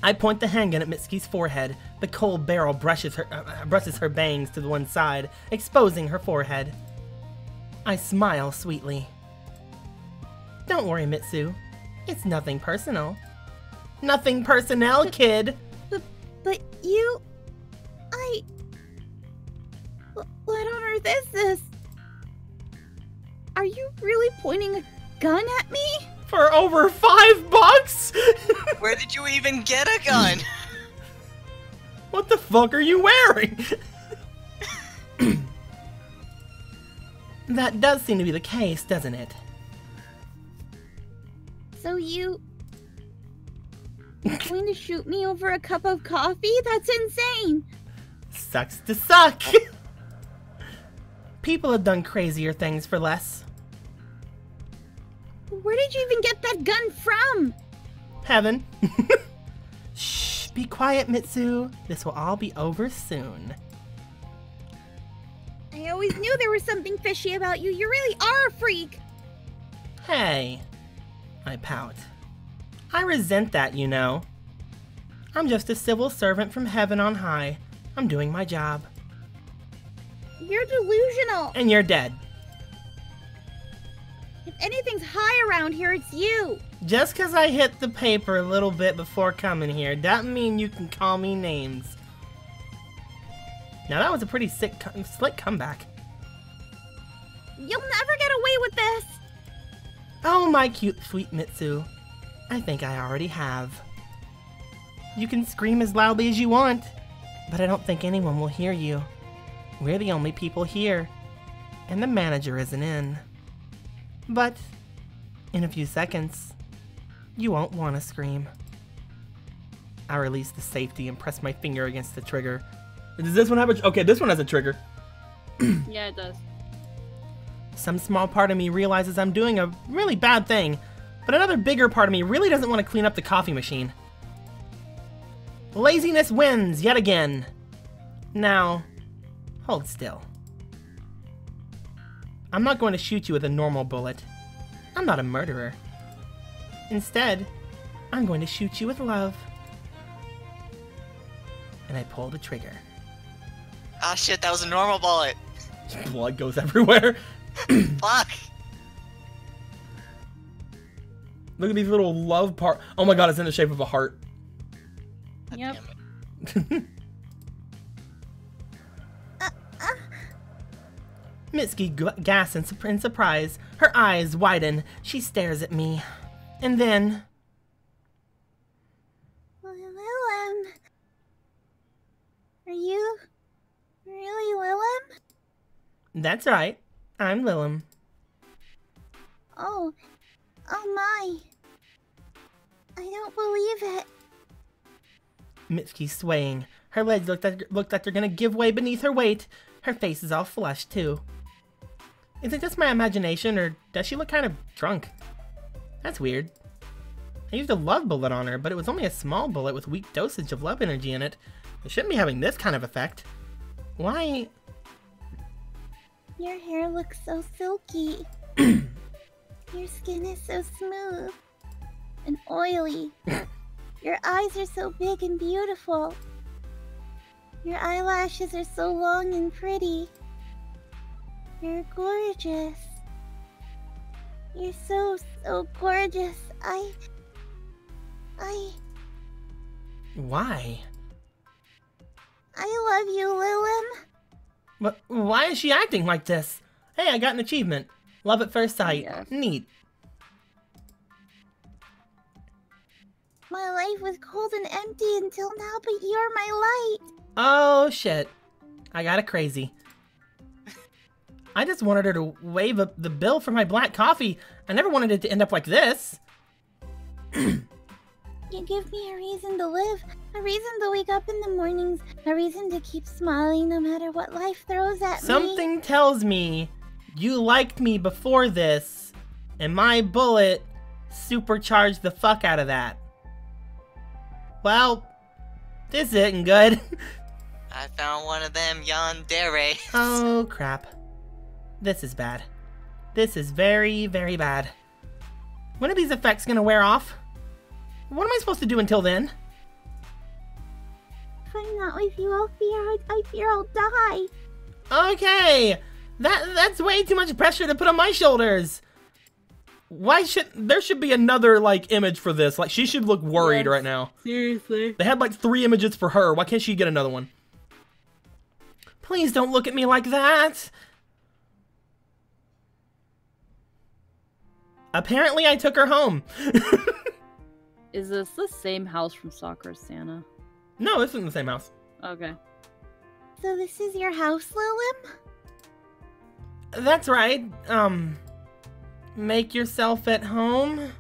I point the handgun at Mitsuki's forehead. The cold barrel brushes her bangs to the one side, exposing her forehead. I smile sweetly. Don't worry, Mitsu. It's nothing personal. Nothing personnel, kid. But you... What on earth is this? Are you really pointing a gun at me? For over $5? Where did you even get a gun? What the fuck are you wearing? That does seem to be the case, doesn't it? So you're going to shoot me over a cup of coffee? That's insane! Sucks to suck. People have done crazier things for less. Where did you even get that gun from? Heaven. Shh, be quiet, Mitsu. This will all be over soon. I always knew there was something fishy about you. You really are a freak. Hey. I pout. I resent that, you know. I'm just a civil servant from heaven on high. I'm doing my job. You're delusional. And you're dead. If anything's high around here, it's you. Just 'cause I hit the paper a little bit before coming here, doesn't mean you can call me names. Now that was a pretty slick comeback. You'll never get away with this. Oh, my cute, sweet Mitsu. I think I already have. You can scream as loudly as you want, but I don't think anyone will hear you. We're the only people here, and the manager isn't in. But in a few seconds, you won't want to scream. I release the safety and press my finger against the trigger. Does this one have a... Okay, this one has a trigger. Yeah, it does. Some small part of me realizes I'm doing a really bad thing, but another bigger part of me really doesn't want to clean up the coffee machine. Laziness wins yet again. Now, hold still. I'm not going to shoot you with a normal bullet. I'm not a murderer. Instead, I'm going to shoot you with love. And I pull the trigger. Ah shit, that was a normal bullet. Blood goes everywhere. Fuck. Look at these little love part. Oh my god, it's in the shape of a heart. Yep. Mitsuki gasps in surprise. Her eyes widen. She stares at me. And then... Lilum. Are you really Lilum? That's right. I'm Lilum. Oh my. I don't believe it. Mitsuki's swaying. Her legs looked like they're gonna give way beneath her weight. Her face is all flushed, too. Is it just my imagination, or does she look kind of drunk? That's weird. I used a love bullet on her, but it was only a small bullet with weak dosage of love energy in it. It shouldn't be having this kind of effect. Why? Your hair looks so silky. Your skin is so smooth and oily. Your eyes are so big and beautiful. Your eyelashes are so long and pretty. You're gorgeous. You're so gorgeous. Why? I love you, Lilum. But why is she acting like this? Hey, I got an achievement. Love at first sight. Yes. Neat. My life was cold and empty until now, but you're my light. Oh, shit. I got it crazy. I just wanted her to waive the bill for my black coffee. I never wanted it to end up like this. You give me a reason to live, a reason to wake up in the mornings, a reason to keep smiling no matter what life throws at me. Something tells me you liked me before this, and my bullet supercharged the fuck out of that. Well, this isn't good. I found one of them yandere. Oh, crap. This is bad. This is very, very bad. When are these effects gonna wear off? What am I supposed to do until then? If I'm not with you, I fear I'll die. Okay! That's way too much pressure to put on my shoulders! There should be another, like, image for this. Like, she should look worried Yes. right now. Seriously. They had, like, 3 images for her. Why can't she get another one? Please don't look at me like that! Apparently I took her home. Is this the same house from Sakura Santa? No, this isn't the same house. Okay. So this is your house, Lilum? That's right. Make yourself at home.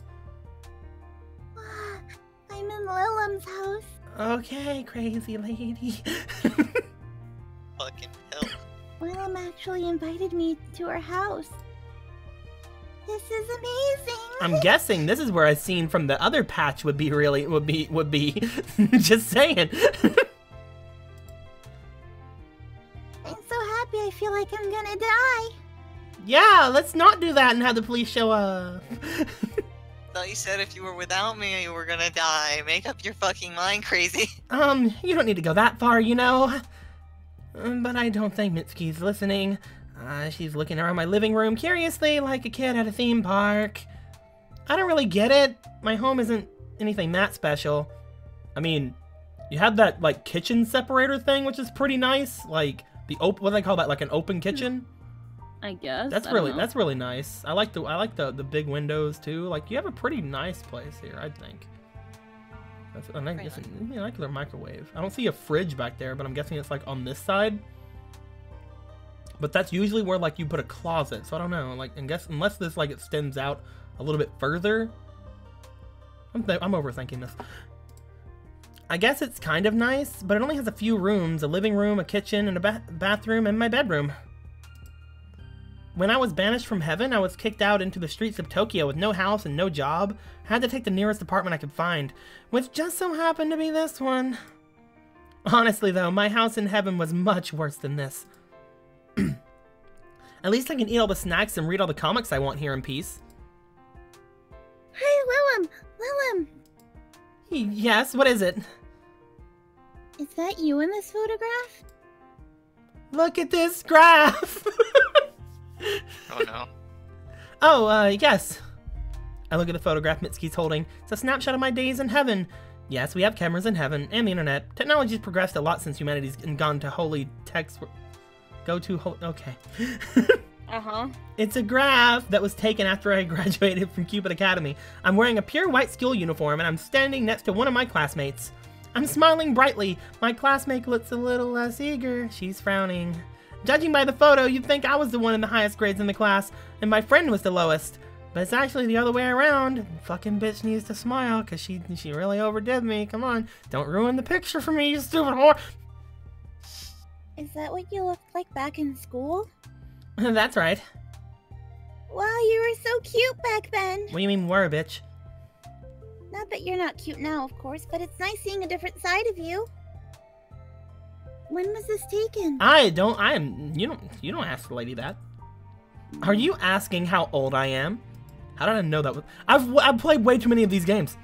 I'm in Lilum's house. Okay, crazy lady. Fucking hell. Lilum actually invited me to her house. This is amazing. I'm guessing this is where a scene from the other patch would be just saying. I'm so happy. I feel like I'm gonna die. Yeah, let's not do that and have the police show up. Thought you said if you were without me, you were gonna die. Make up your fucking mind, crazy. You don't need to go that far, you know. But I don't think Mitsuki's listening. She's looking around my living room curiously like a kid at a theme park. I don't really get it. My home isn't anything that special. I mean, you have that, like, kitchen separator thing, which is pretty nice. Like, what do they call that? Like an open kitchen? I guess. That's really nice. I like the big windows, too. Like, you have a pretty nice place here, I think. That's a nice, like their microwave. I don't see a fridge back there, but I'm guessing it's, like, on this side. But that's usually where, like, you put a closet, so I don't know. Like, unless this, like, extends out a little bit further. I'm overthinking this. I guess it's kind of nice, but it only has a few rooms. A living room, a kitchen, and a bathroom, and my bedroom. When I was banished from heaven, I was kicked out into the streets of Tokyo with no house and no job. I had to take the nearest apartment I could find, which just so happened to be this one. Honestly, though, my house in heaven was much worse than this. At least I can eat all the snacks and read all the comics I want here in peace. Hey, Willem! Yes, what is it? Is that you in this photograph? Look at this graph! Oh no. Oh, yes. I look at the photograph Mitsuki's holding. It's a snapshot of my days in heaven. Yes, we have cameras in heaven and the internet. Technology's progressed a lot since humanity's gone to holy text. Okay. Uh-huh. It's a graph that was taken after I graduated from Cupid Academy. I'm wearing a pure white school uniform and I'm standing next to one of my classmates. I'm smiling brightly. My classmate looks a little less eager. She's frowning. Judging by the photo, you'd think I was the one in the highest grades in the class and my friend was the lowest. But it's actually the other way around. Fucking bitch needs to smile because she really overdid me. Come on, don't ruin the picture for me, you stupid whore. Is that what you looked like back in school? That's right. Wow, you were so cute back then. What do you mean were, bitch? Not that you're not cute now, of course, but it's nice seeing a different side of you. When was this taken? You don't ask the lady that. Are you asking how old I am? How did I know that? I've played way too many of these games.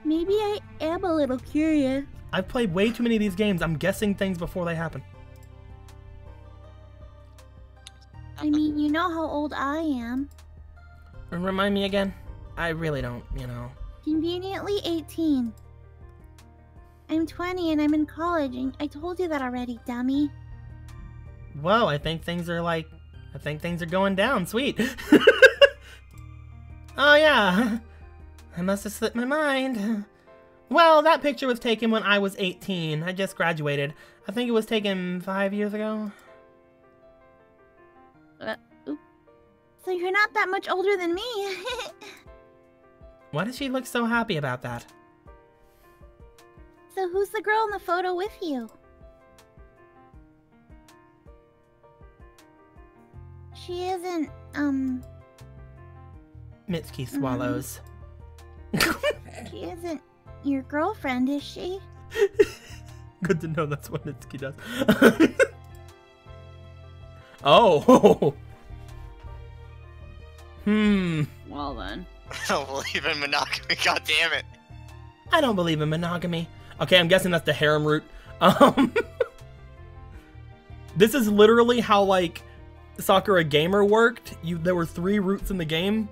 Maybe I am a little curious. I've played way too many of these games. I'm guessing things before they happen. I mean, you know how old I am. Remind me again? I really don't, you know. Conveniently 18. I'm 20 and I'm in college, and I told you that already, dummy. Whoa, I think things are going down. Sweet. Oh yeah. I must have slipped my mind. Well, that picture was taken when I was 18. I just graduated. I think it was taken 5 years ago. So you're not that much older than me. Why does she look so happy about that? So who's the girl in the photo with you? She isn't, Mitsuki swallows. She isn't your girlfriend, is she? Good to know that's what Mitsuki does. Oh. Well then. I don't believe in monogamy, god damn it. I don't believe in monogamy. Okay, I'm guessing that's the harem route. This is literally how, like, Sakura Gamer worked. There were 3 routes in the game,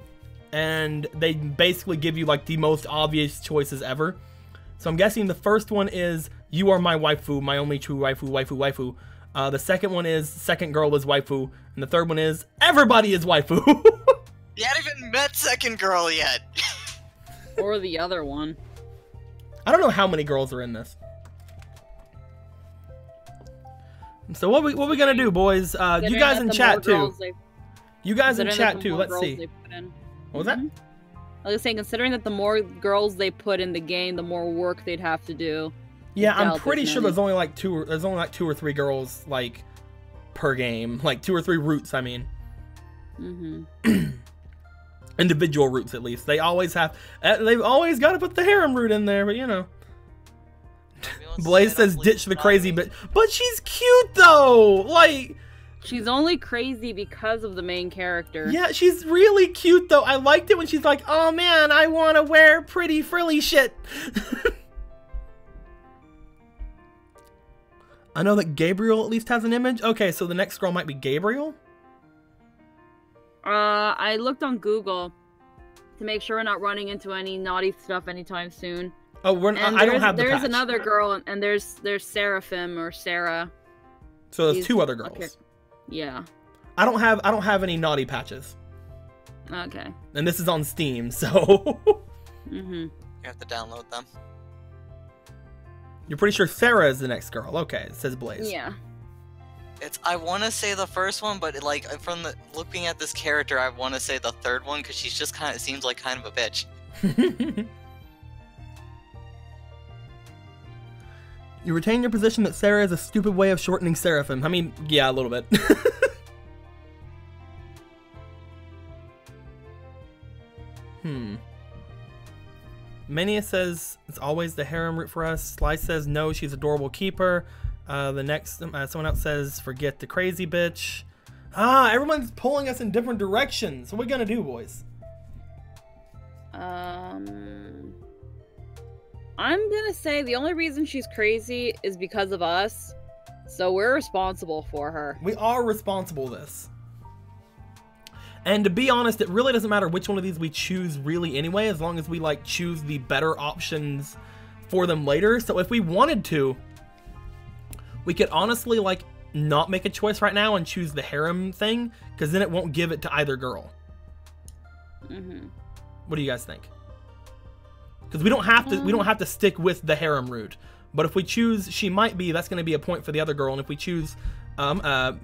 and they basically give you, like, the most obvious choices ever. So I'm guessing the first one is, you are my waifu, my only true waifu. The second one is, second girl is waifu. And the third one is, everybody is waifu. You haven't even met second girl yet. Or the other one. I don't know how many girls are in this. So what we gonna do, boys? You guys in chat too. You guys in chat too. Let's see. What was that? I was saying, considering that the more girls they put in the game, the more work they'd have to do. Yeah, I'm pretty sure there's only like 2 or 3 girls like per game, like 2 or 3 routes. I mean, individual routes at least. They always have. They've always got to put the harem route in there, but you know. Blaze says ditch the crazy, but she's cute though. Like, She's only crazy because of the main character. Yeah, she's really cute though. I liked it when she's like, oh man, I want to wear pretty frilly shit. I know that Gabriel at least has an image. Okay, so the next girl might be Gabriel? I looked on Google to make sure we're not running into any naughty stuff anytime soon. Oh, I don't have the patch. There's another girl, and there's Seraphim or Sarah. So there's two other girls. Okay. Yeah. I don't have any naughty patches. Okay. And this is on Steam, so Mm-hmm. You have to download them. you're pretty sure Sarah is the next girl. Okay, it says Blaze. Yeah. I want to say the first one, but like from looking at this character, I want to say the third one because she's just seems like kind of a bitch. You retain your position that Sarah is a stupid way of shortening Seraphim. I mean, yeah, a little bit. Mania says it's always the harem route for us. Slice says no, she's adorable keeper. The next, someone else says forget the crazy bitch. Ah, everyone's pulling us in different directions. What are we gonna do, boys? I'm gonna say the only reason she's crazy is because of us, so we're responsible for her. We are responsible for this. And to be honest, it really doesn't matter which one of these we choose really anyway, as long as we like choose the better options for them later. So if we wanted to, we could honestly like not make a choice right now and choose the harem thing, because then it won't give it to either girl. What do you guys think? Because we don't have to stick with the harem route. But if we choose she might be, that's going to be a point for the other girl. And if we choose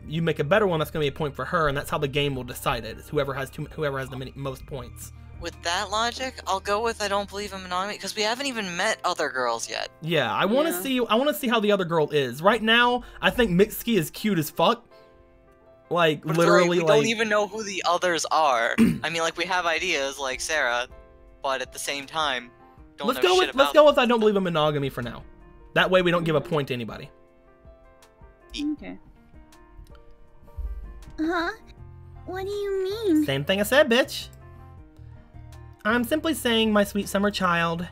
you make a better one, that's going to be a point for her. And that's how the game will decide it. It's whoever has the most points. With that logic, I'll go with I don't believe in monogamy because we haven't even met other girls yet. Yeah, I want to see how the other girl is. Right now, I think Mitsuki is cute as fuck. Like But literally, we don't even know who the others are. I mean, like we have ideas like Sarah, but at the same time, let's go with I don't believe in monogamy for now. That way we don't give a point to anybody. Okay. Huh? What do you mean? Same thing I said, bitch. I'm simply saying, my sweet summer child.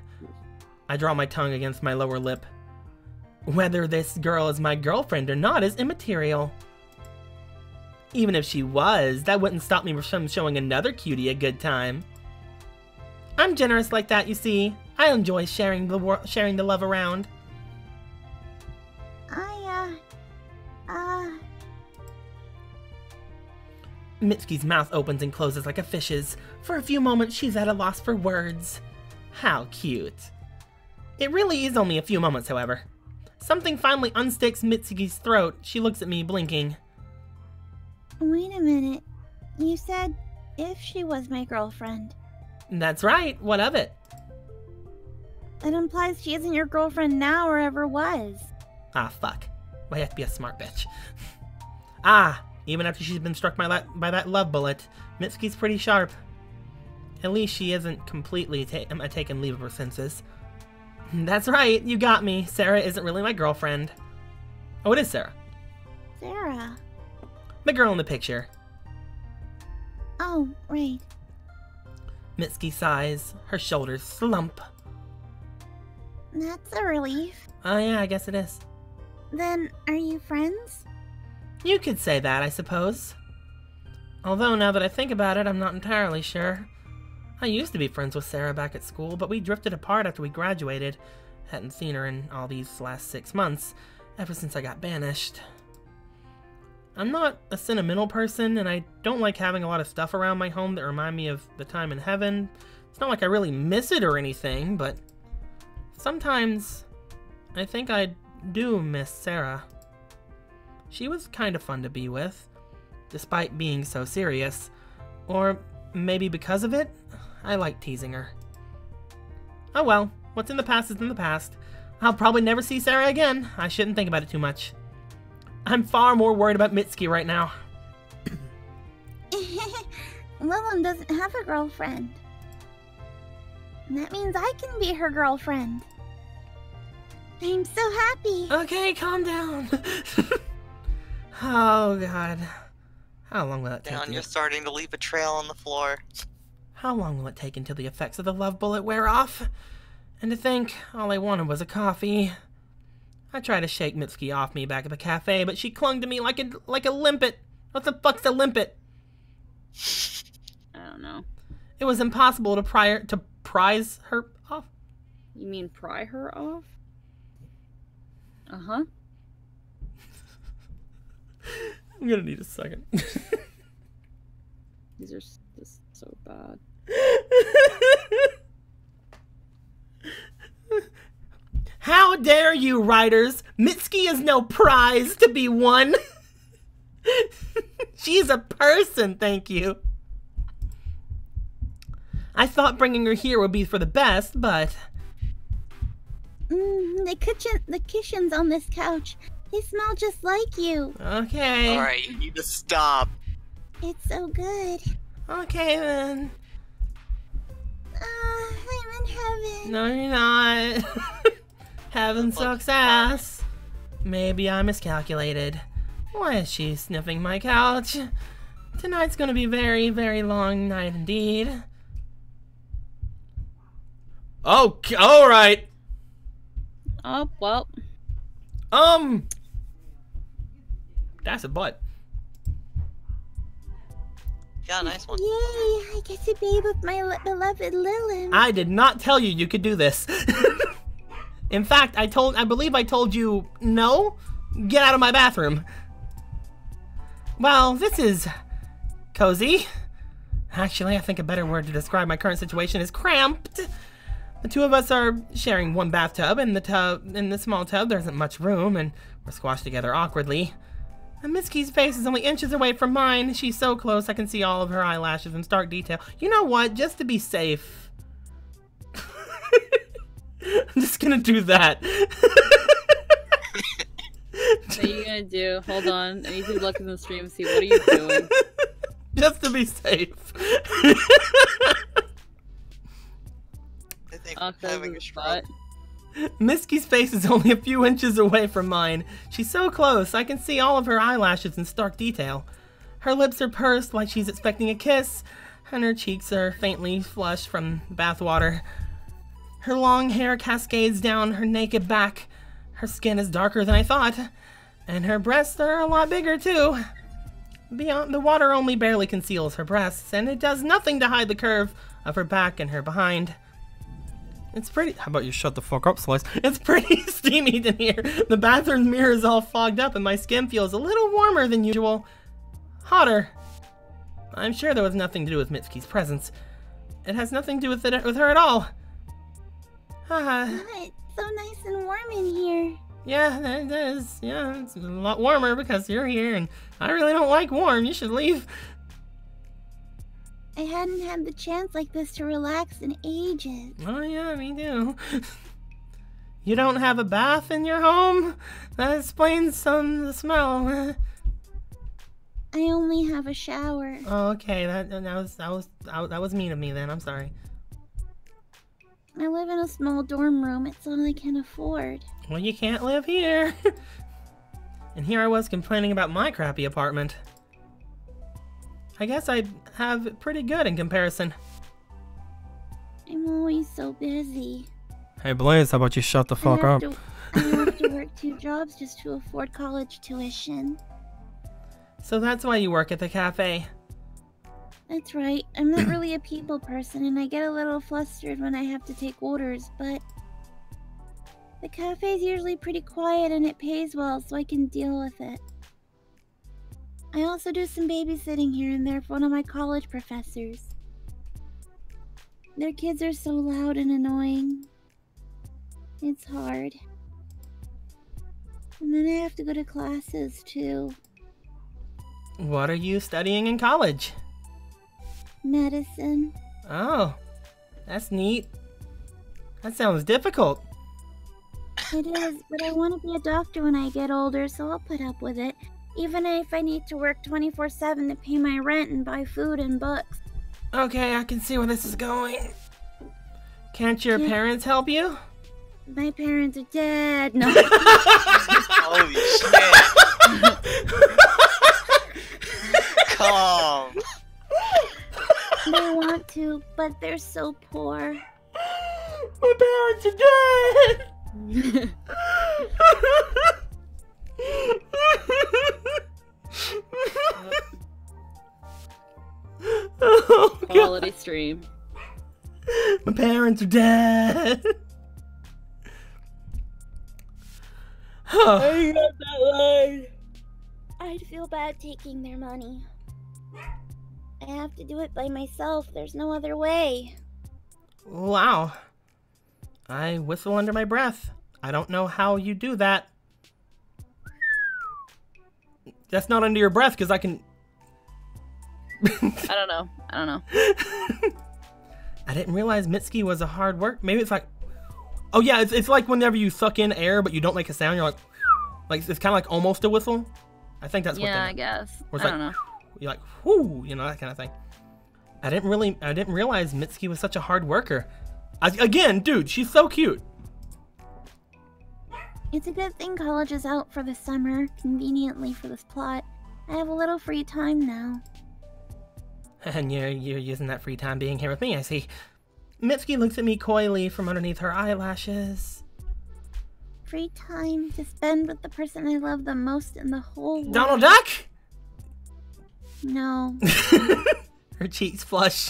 I draw my tongue against my lower lip. Whether this girl is my girlfriend or not is immaterial. Even if she was, that wouldn't stop me from showing another cutie a good time. I'm generous like that, you see. I enjoy sharing the love around. Mitsuki's mouth opens and closes like a fish's. For a few moments, she's at a loss for words. How cute. It really is only a few moments, however. Something finally unsticks Mitsuki's throat. She looks at me, blinking. Wait a minute. You said if she was my girlfriend. That's right. What of it? That implies she isn't your girlfriend now or ever was. Ah, fuck. Why have to be a smart bitch? Even after she's been struck by that love bullet, Mitsuki's pretty sharp. At least she isn't completely taken leave of her senses. That's right, you got me. Sarah isn't really my girlfriend. Oh, it is Sarah. Sarah? The girl in the picture. Oh, right. Mitsuki sighs. Her shoulders slump. That's a relief. Oh yeah, I guess it is. Then, are you friends? You could say that, I suppose. Although, now that I think about it, I'm not entirely sure. I used to be friends with Sarah back at school, but we drifted apart after we graduated. Hadn't seen her in all these last 6 months, ever since I got banished. I'm not a sentimental person, and I don't like having a lot of stuff around my home that remind me of the time in heaven. It's not like I really miss it or anything, but sometimes I think I do miss Sarah. She was kind of fun to be with, despite being so serious. Or maybe because of it, I like teasing her. Oh well, what's in the past is in the past. I'll probably never see Sarah again. I shouldn't think about it too much. I'm far more worried about Mitsuki right now. Willem doesn't have a girlfriend. And that means I can be her girlfriend. I'm so happy. Okay, calm down. Oh, God. How long will that take? Down, you're starting to leave a trail on the floor. How long will it take until the effects of the love bullet wear off? And to think, all I wanted was a coffee. I tried to shake Mitsuki off me back at the cafe, but she clung to me like a limpet. What the fuck's a limpet? I don't know. It was impossible to prize her off. You mean pry her off? Uh-huh. I'm gonna need a second. These are just so bad. How dare you, writers? Mitsuki is no prize to be won. She's a person, thank you. I thought bringing her here would be for the best, but... The cushions on this couch, they smell just like you. Okay. Alright, you need to stop. It's so good. Okay, then. I'm in heaven. No, you're not. Heaven sucks ass. Maybe I miscalculated. Why is she sniffing my couch? Tonight's gonna be a very, very long night indeed. Okay, alright. Oh, well. That's a butt. Yeah, nice one. Yay, I get to be with my beloved Lilin. I did not tell you you could do this. In fact, I believe I told you, no, get out of my bathroom. Well, this is cozy. Actually, I think a better word to describe my current situation is cramped. The two of us are sharing one bathtub, and in the small tub there isn't much room, and we're squashed together awkwardly. And Mitsuki's face is only inches away from mine. She's so close I can see all of her eyelashes in stark detail. You know what? Just to be safe, I'm just gonna do that. What are you gonna do? Hold on. I need to look in the stream and see what are you doing. Just to be safe. I think Oh, I'm having a stroke. Mitsuki's face is only a few inches away from mine. She's so close, I can see all of her eyelashes in stark detail. Her lips are pursed like she's expecting a kiss, and her cheeks are faintly flushed from bathwater. Her long hair cascades down her naked back. Her skin is darker than I thought, and her breasts are a lot bigger too. Beyond, the water only barely conceals her breasts, and it does nothing to hide the curve of her back and her behind. It's pretty. How about you shut the fuck up, Slice? It's pretty steamy in here. The bathroom mirror is all fogged up, and my skin feels a little warmer than usual. Hotter. I'm sure there was nothing to do with Mitsuki's presence. It has nothing to do with her at all. It's so nice and warm in here. Yeah, that is. Yeah, it's a lot warmer because you're here, and I really don't like warm. You should leave. I hadn't had the chance like this to relax in ages. Oh yeah, me too. You don't have a bath in your home? That explains some of the smell. I only have a shower. Oh, okay, that was mean of me then. I'm sorry. I live in a small dorm room. It's all I can afford. Well, you can't live here. And here I was complaining about my crappy apartment. I guess I have it pretty good in comparison. I'm always so busy. Hey Blaze, how about you shut the fuck up? I have to work 2 jobs just to afford college tuition. So that's why you work at the cafe. That's right. I'm not really a people person, and I get a little flustered when I have to take orders, but the cafe's usually pretty quiet and it pays well, so I can deal with it. I also do some babysitting here and there for one of my college professors. Their kids are so loud and annoying. It's hard. And then I have to go to classes, too. What are you studying in college? Medicine. Oh, that's neat. That sounds difficult. It is, but I want to be a doctor when I get older, so I'll put up with it. Even if I need to work 24/7 to pay my rent and buy food and books. Okay, I can see where this is going. Can't your parents help you? My parents are dead. No. Holy shit. Come. They want to, but they're so poor. My parents are dead! Oh, God. Quality stream. My parents are dead! I got that line. I'd feel bad taking their money. I have to do it by myself. There's no other way. Wow. I whistle under my breath. I don't know how you do that. That's not under your breath, because I can... I don't know. I didn't realize Mitsuki was a hard work. Maybe it's like... Oh yeah, it's like whenever you suck in air, but you don't make a sound, you're like it's kind of like almost a whistle. I think that's what Yeah, I guess. Where I it's don't know. You're like, whoo, you know, that kind of thing. I didn't realize Mitsuki was such a hard worker. Again, dude, she's so cute. It's a good thing college is out for the summer, conveniently for this plot. I have a little free time now. And you're using that free time being here with me, I see. Mitsuki looks at me coyly from underneath her eyelashes. Free time to spend with the person I love the most in the whole world. Donald Duck? No. Her cheeks flush.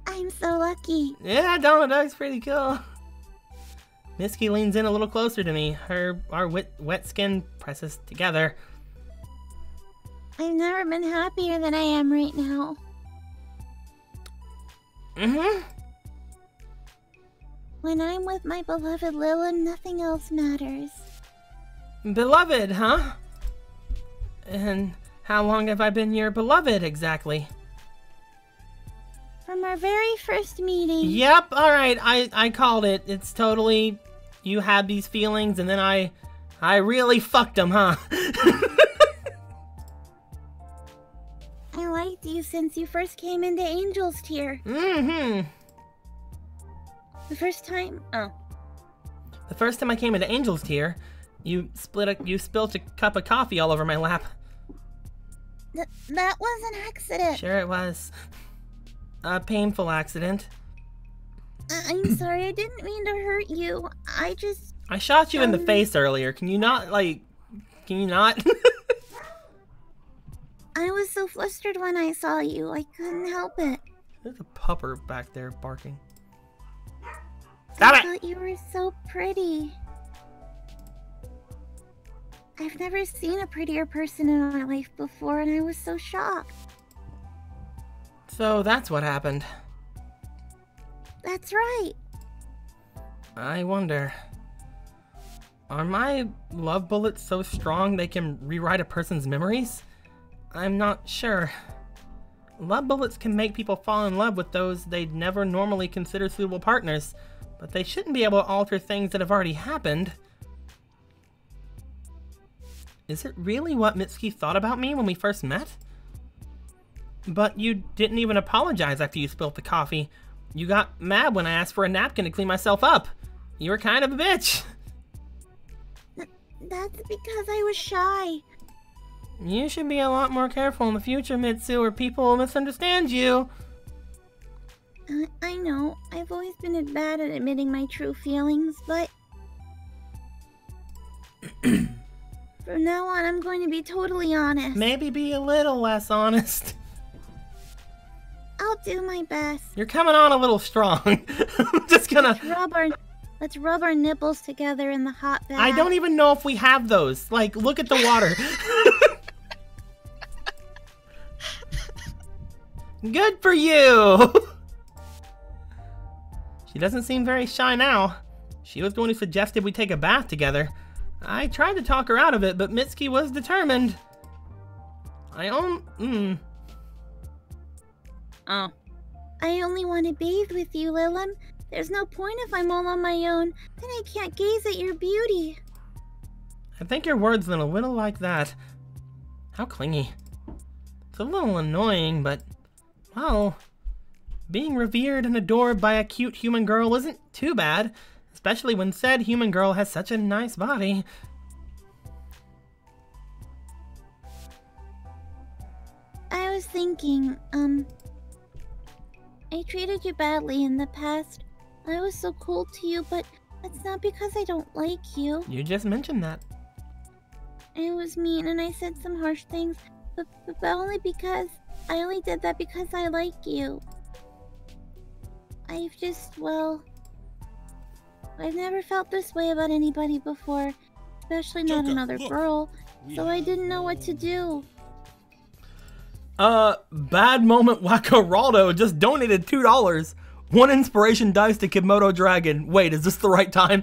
I'm so lucky. Yeah, Donald Duck's pretty cool. Mitsuki leans in a little closer to me. Our wet skin presses together. I've never been happier than I am right now. Mm-hmm. When I'm with my beloved Lilin, nothing else matters. Beloved, huh? And how long have I been your beloved, exactly? From our very first meeting. Yep, alright, I called it. It's totally... You had these feelings, and then I really fucked them, huh? I liked you since you first came into Angel's tier. Mm-hmm. The first time... Oh. The first time I came into Angel's tier, you spilled a cup of coffee all over my lap. That was an accident. Sure it was. A painful accident. I'm sorry, I didn't mean to hurt you. I shot you in the face earlier. Can you not, like... Can you not? I was so flustered when I saw you. I couldn't help it. There's a pupper back there barking. Stop I it! thought you were so pretty. I've never seen a prettier person in my life before, and I was so shocked. So that's what happened. That's right. I wonder... Are my love bullets so strong they can rewrite a person's memories? I'm not sure. Love bullets can make people fall in love with those they'd never normally consider suitable partners, but they shouldn't be able to alter things that have already happened. Is it really what Mitsuki thought about me when we first met? But you didn't even apologize after you spilt the coffee. You got mad when I asked for a napkin to clean myself up. You were kind of a bitch. That's because I was shy. You should be a lot more careful in the future, Mitsu, or people will misunderstand you. I know. I've always been bad at admitting my true feelings, but... From now on, I'm going to be totally honest. Maybe be a little less honest. I'll do my best. You're coming on a little strong. I'm just gonna... Let's rub our nipples together in the hot bath. I don't even know if we have those. Like, look at the water. Good for you! She doesn't seem very shy now. She was the one who suggested we take a bath together. I tried to talk her out of it, but Mitsuki was determined. Oh. I only want to bathe with you, Lilim. There's no point if I'm all on my own. Then I can't gaze at your beauty. I think your words went a little like that. How clingy. It's a little annoying, but... Well... Being revered and adored by a cute human girl isn't too bad. Especially when said human girl has such a nice body. was thinking, I treated you badly in the past. I was so cold to you, but that's not because I don't like you. You just mentioned that. I was mean and I said some harsh things, but only because I only did that because I like you. I've just, well, I've never felt this way about anybody before, especially not another girl, so I didn't know what to do. Bad moment Wakaraldo just donated $2. 1 inspiration dice to Kimoto Dragon. Wait, is this the right time?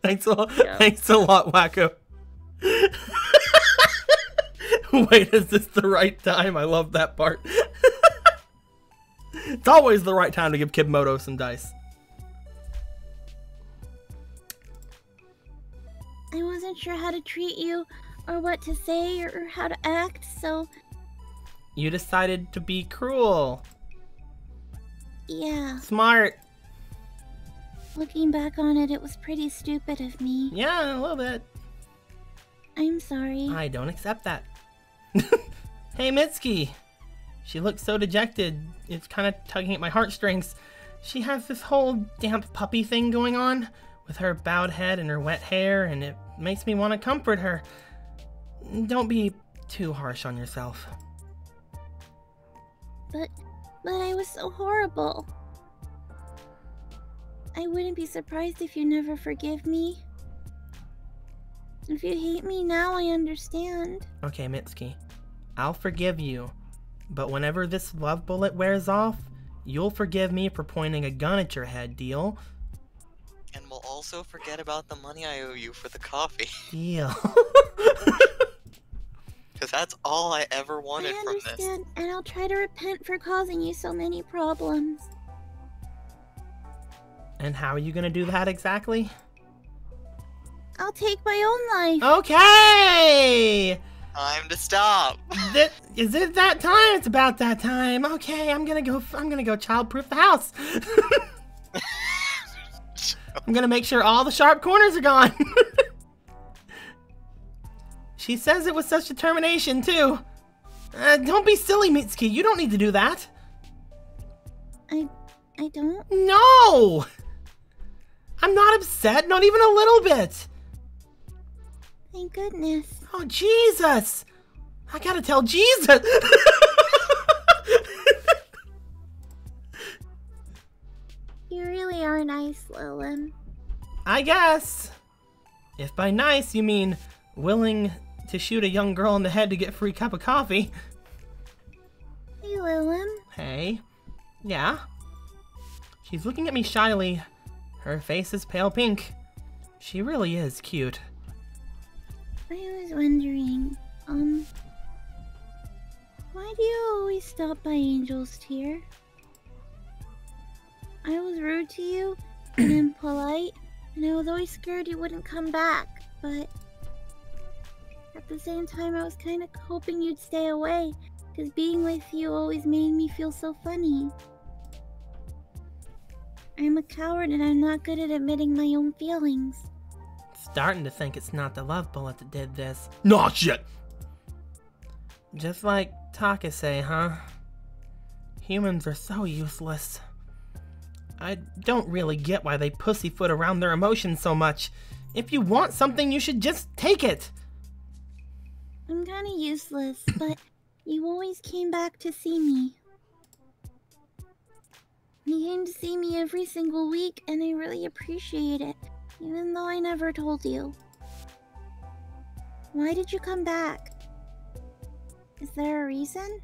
Thanks a lot, Wacko. Wait, is this the right time? I love that part. It's always the right time to give Kimoto some dice. I wasn't sure how to treat you, or what to say, or how to act, so... You decided to be cruel. Yeah. Smart. Looking back on it, it was pretty stupid of me. Yeah, a little bit. I'm sorry. I don't accept that. Hey, Mitsuki. She looks so dejected. It's kind of tugging at my heartstrings. She has this whole damp puppy thing going on with her bowed head and her wet hair, and it makes me want to comfort her. Don't be too harsh on yourself. But I was so horrible. I wouldn't be surprised if you never forgive me. If you hate me now, I understand. Okay, Mitsuki. I'll forgive you. But whenever this love bullet wears off, you'll forgive me for pointing a gun at your head, deal? And we'll also forget about the money I owe you for the coffee. Deal. Because that's all I ever wanted from this. I understand, and I'll try to repent for causing you so many problems. And how are you gonna do that exactly? I'll take my own life. Okay! Time to stop. Is it that time? It's about that time. Okay, I'm gonna go child-proof the house. I'm gonna make sure all the sharp corners are gone. She says it with such determination, too. Don't be silly, Mitsuki. You don't need to do that. I don't? No! I'm not upset, not even a little bit. Thank goodness. Oh, Jesus! I gotta tell Jesus! You really are nice, Lilin. I guess. If by nice you mean willing to shoot a young girl in the head to get a free cup of coffee. Hey, Lilin. Hey. Yeah? She's looking at me shyly. Her face is pale pink. She really is cute. I was wondering, why do you always stop by Angel's Tier? I was rude to you, and impolite, and I was always scared you wouldn't come back, but at the same time I was kind of hoping you'd stay away, because being with you always made me feel so funny. I'm a coward and I'm not good at admitting my own feelings. Starting to think it's not the love bullet that did this. No shit! Just like Takase, huh? Humans are so useless. I don't really get why they pussyfoot around their emotions so much. If you want something, you should just take it. I'm kinda useless, but you always came back to see me. You came to see me every single week, and I really appreciate it, even though I never told you. Why did you come back? Is there a reason?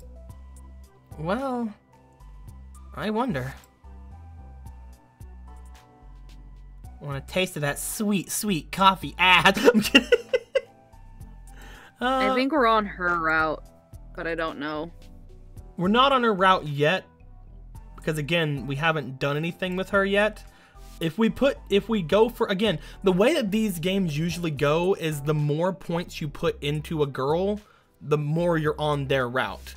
Well, I wonder. Want a taste of that sweet, sweet coffee? I'm kidding. I think we're on her route, but I don't know. We're not on her route yet, because again, we haven't done anything with her yet. If we go for, again, the way that these games usually go is the more points you put into a girl, the more you're on their route.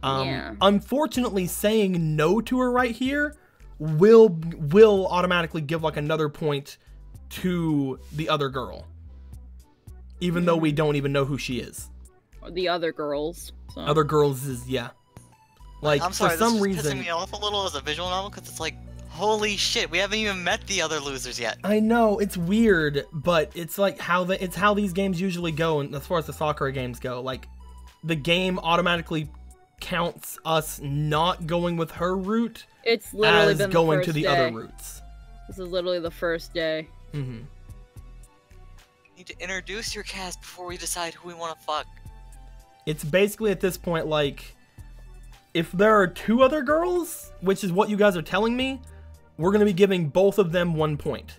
Yeah. Unfortunately, saying no to her right here will automatically give like another point to the other girl, even though we don't even know who she is. the other girls. So. Other girls is, yeah. Like, I'm sorry, for some this is reason... pissing me off a little as a visual novel, because it's like, holy shit, we haven't even met the other losers yet. I know, it's weird, but it's like it's how these games usually go, and as far as the Sakura games go. Like, the game automatically counts us not going with her route It's literally as been going the to first the day. other routes. This is literally the first day. Mm-hmm. You need to introduce your cast before we decide who we want to fuck. It's basically at this point like, if there are 2 other girls, which is what you guys are telling me, we're going to be giving both of them 1 point.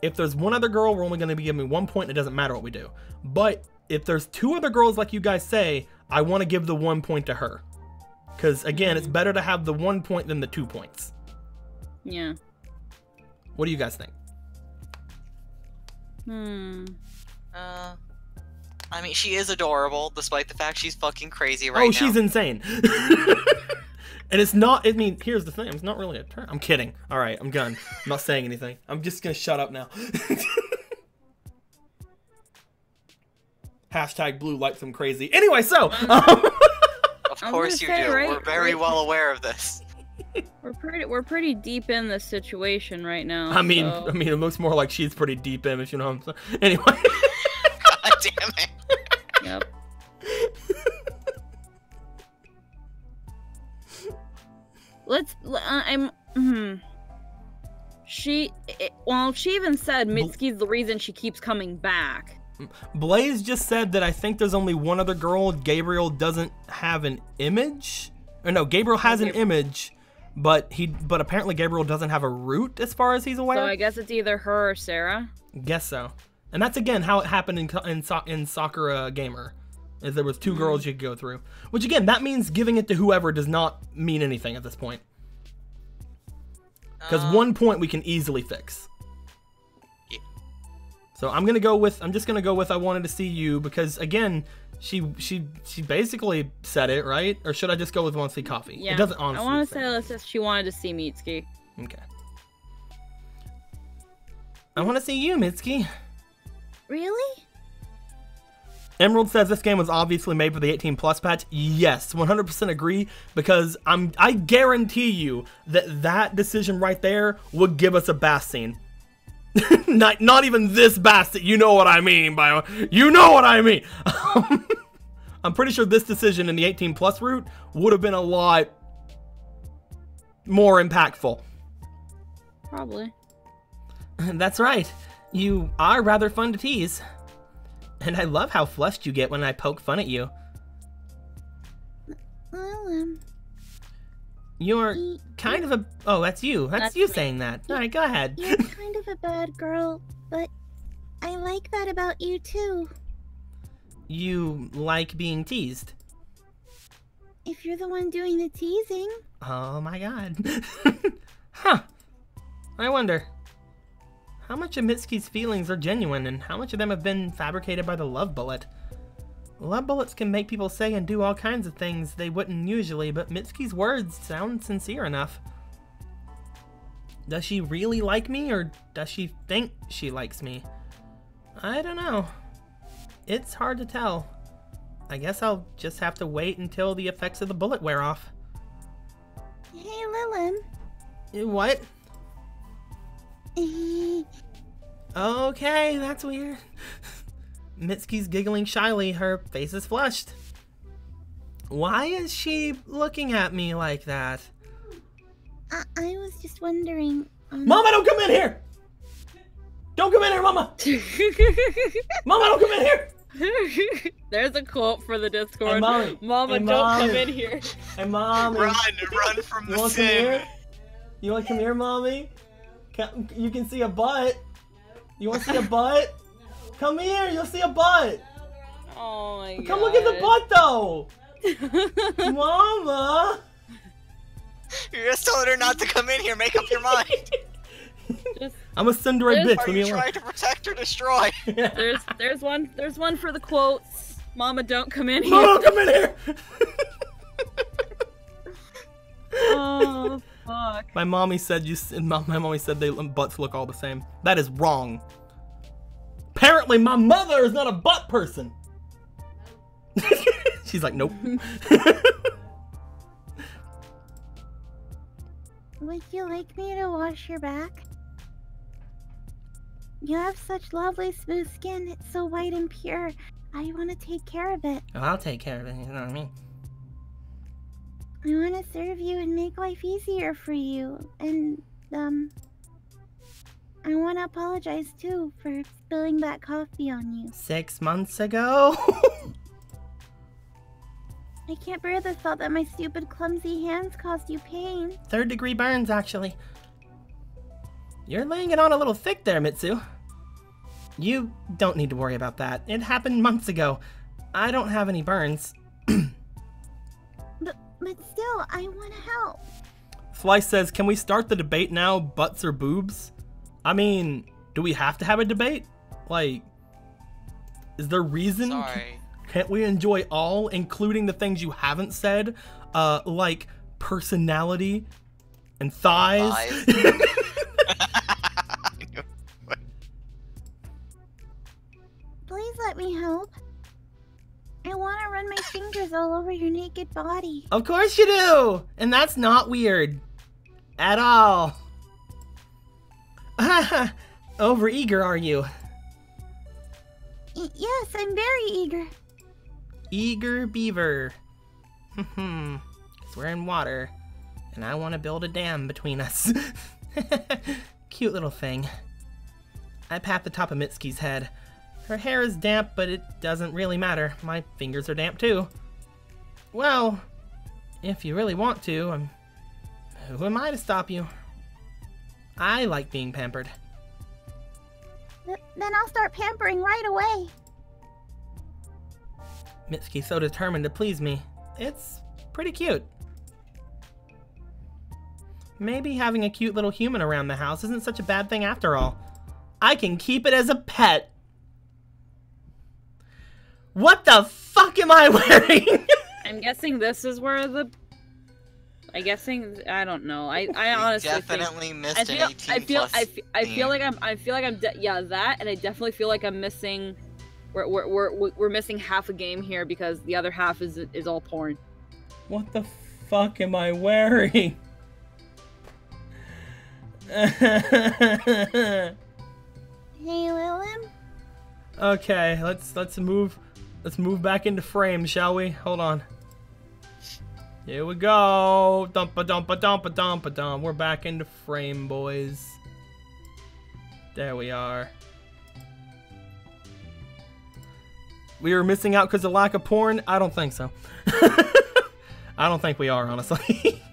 If there's 1 other girl, we're only going to be giving 1 point. It doesn't matter what we do. But if there's 2 other girls like you guys say, I want to give the 1 point to her. Because, again, it's better to have the 1 point than the 2 points. Yeah. What do you guys think? I mean, she is adorable, despite the fact she's fucking crazy right now. Oh, she's insane. And it's not, I mean, here's the thing. It's not really a turn. I'm kidding. All right, I'm done. I'm not saying anything. I'm just going to shut up now. Hashtag blue likes them crazy. Anyway, so. Of course you do. Right, We're very well aware of this. We're pretty deep in this situation right now. I mean, so. it looks more like she's pretty deep in, if you know what I'm saying. Anyway. God damn it. Yep. She even said Mitsuki's the reason she keeps coming back. Blaze just said that I think there's only 1 other girl. Gabriel doesn't have an image. Or no, Gabriel has an image, but apparently Gabriel doesn't have a route as far as he's aware. So I guess it's either her or Sarah. Guess so. And that's again how it happened in Sakura Gamer. Is there was 2 girls you could go through. Which again, that means giving it to whoever does not mean anything at this point. Because 1 point we can easily fix. Yeah. So I'm just gonna go with I wanted to see you, because again, she basically said it, right? Or should I just go with want to see coffee? Yeah. It doesn't honestly. I want to say that she wanted to see Mitsuki. Okay. I want to see you, Mitsuki. Really? Emerald says this game was obviously made for the 18+ patch. Yes, 100% agree, because I guarantee you that decision right there would give us a bath scene. not even this bath scene. You know what I mean by you know what I mean. I'm pretty sure this decision in the 18+ route would have been a lot more impactful. Probably. That's right. You are rather fun to tease. And I love how flushed you get when I poke fun at you. Well, You're kind of a... Oh, that's you. That's you me. saying that. All right, go ahead. you're kind of a bad girl, but I like that about you too. You like being teased. If you're the one doing the teasing. Oh my god. Huh. I wonder. How much of Mitsuki's feelings are genuine, and how much of them have been fabricated by the love bullet? Love bullets can make people say and do all kinds of things they wouldn't usually, but Mitsuki's words sound sincere enough. Does she really like me, or does she think she likes me? I don't know. It's hard to tell. I guess I'll just have to wait until the effects of the bullet wear off. Hey, Lilin. What? Okay, that's weird. Mitsuki's giggling shyly, her face is flushed. Why is she looking at me like that? I was just wondering. Mama, don't come in here! Don't come in here, Mama! Mama, don't come in here! There's a quote for the Discord. Hey, Mommy. Mama, Hey, don't Mommy. come in here. Hey, Mommy. Run from You the want to come sim. here? You want to come here, Mommy? You can see a butt. You want to see a butt? Come here, you'll see a butt. Oh my god. Come look at the butt, though. Mama. You just told her not to come in here. Make up your mind. I'm a Cinderella There's- bitch. Are Leave me you alone. trying to protect or destroy? There's one for the quotes. Mama, don't come in here. Mama, come in here. Oh fuck. My mommy said my mommy said they butts look all the same. That is wrong. Apparently, my mother is not a butt person. She's like, nope. Would you like me to wash your back? You have such lovely smooth skin. It's so white and pure. I want to take care of it. Oh, I'll take care of it, you know what I mean? I want to serve you and make life easier for you. And, I want to apologize, too, for spilling that coffee on you. 6 months ago? I can't bear the thought that my stupid, clumsy hands caused you pain. 3rd-degree burns, actually. You're laying it on a little thick there, Mitsu. You don't need to worry about that. It happened months ago. I don't have any burns. But still, I want to help. Slice says, can we start the debate now, butts or boobs? I mean, do we have to have a debate? Like, is there reason? Sorry. Can't we enjoy all, including the things you haven't said? Like personality and thighs? Please let me help. I want to run my fingers all over your naked body. Of course you do! And that's not weird. At all. Overeager, are you? Yes, I'm very eager. Eager beaver. Because we're in water. And I want to build a dam between us. Cute little thing. I pat the top of Mitsuki's head. Her hair is damp, but it doesn't really matter. My fingers are damp too. Well, if you really want to, who am I to stop you? I like being pampered. Then I'll start pampering right away. Mitsuki's so determined to please me. It's pretty cute. Maybe having a cute little human around the house isn't such a bad thing after all. I can keep it as a pet. What the fuck am I wearing? I'm guessing this is where the... I don't know. I honestly definitely missed an 18 I feel like I'm yeah, that, and I definitely feel like I'm missing. We're missing half a game here because the other half is all porn. What the fuck am I wearing? Hey, Lilum? Okay, let's move back into frame, shall we? Hold on. Here we go. Dumpa dumpa dumpa dumpa dum. We're back into frame, boys. There we are. We were missing out because of lack of porn? I don't think so. I don't think we are, honestly.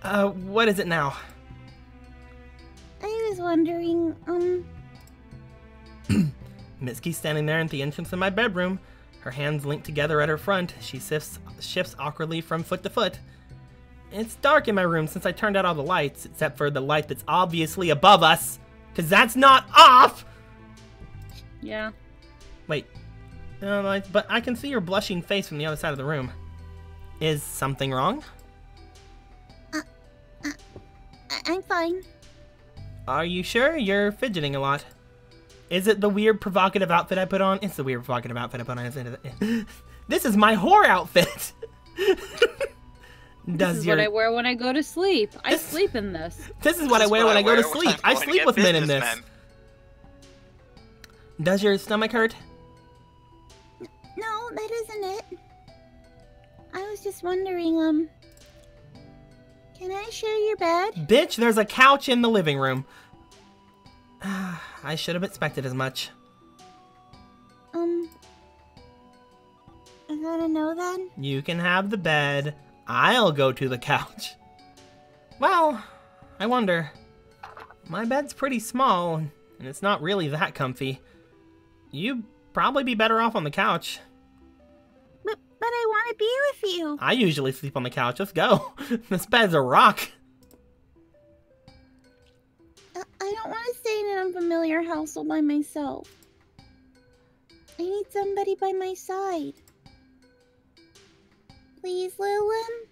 What is it now? I was wondering, Mitsuki's standing there at the entrance of my bedroom. Her hands linked together at her front. She shifts awkwardly from foot to foot. It's dark in my room since I turned out all the lights, except for the light that's obviously above us, because that's not off! Yeah. Wait. No, but I can see your blushing face from the other side of the room. Is something wrong? I'm fine. Are you sure? You're fidgeting a lot. Is it the weird provocative outfit I put on? It's the weird provocative outfit I put on. This is my whore outfit! This is what I wear when I go to sleep. I sleep in this. This is what I wear when I go to sleep. I sleep with men in this. Does your stomach hurt? No, that isn't it. I was just wondering, can I share your bed? Bitch, there's a couch in the living room. I should have expected as much. Is that a no then? You can have the bed. I'll go to the couch. Well, I wonder. My bed's pretty small, and it's not really that comfy. You'd probably be better off on the couch. But I want to be with you. I usually sleep on the couch. Let's go. This bed's a rock. I don't want to stay in an unfamiliar house all by myself. I need somebody by my side. Please, Lilum?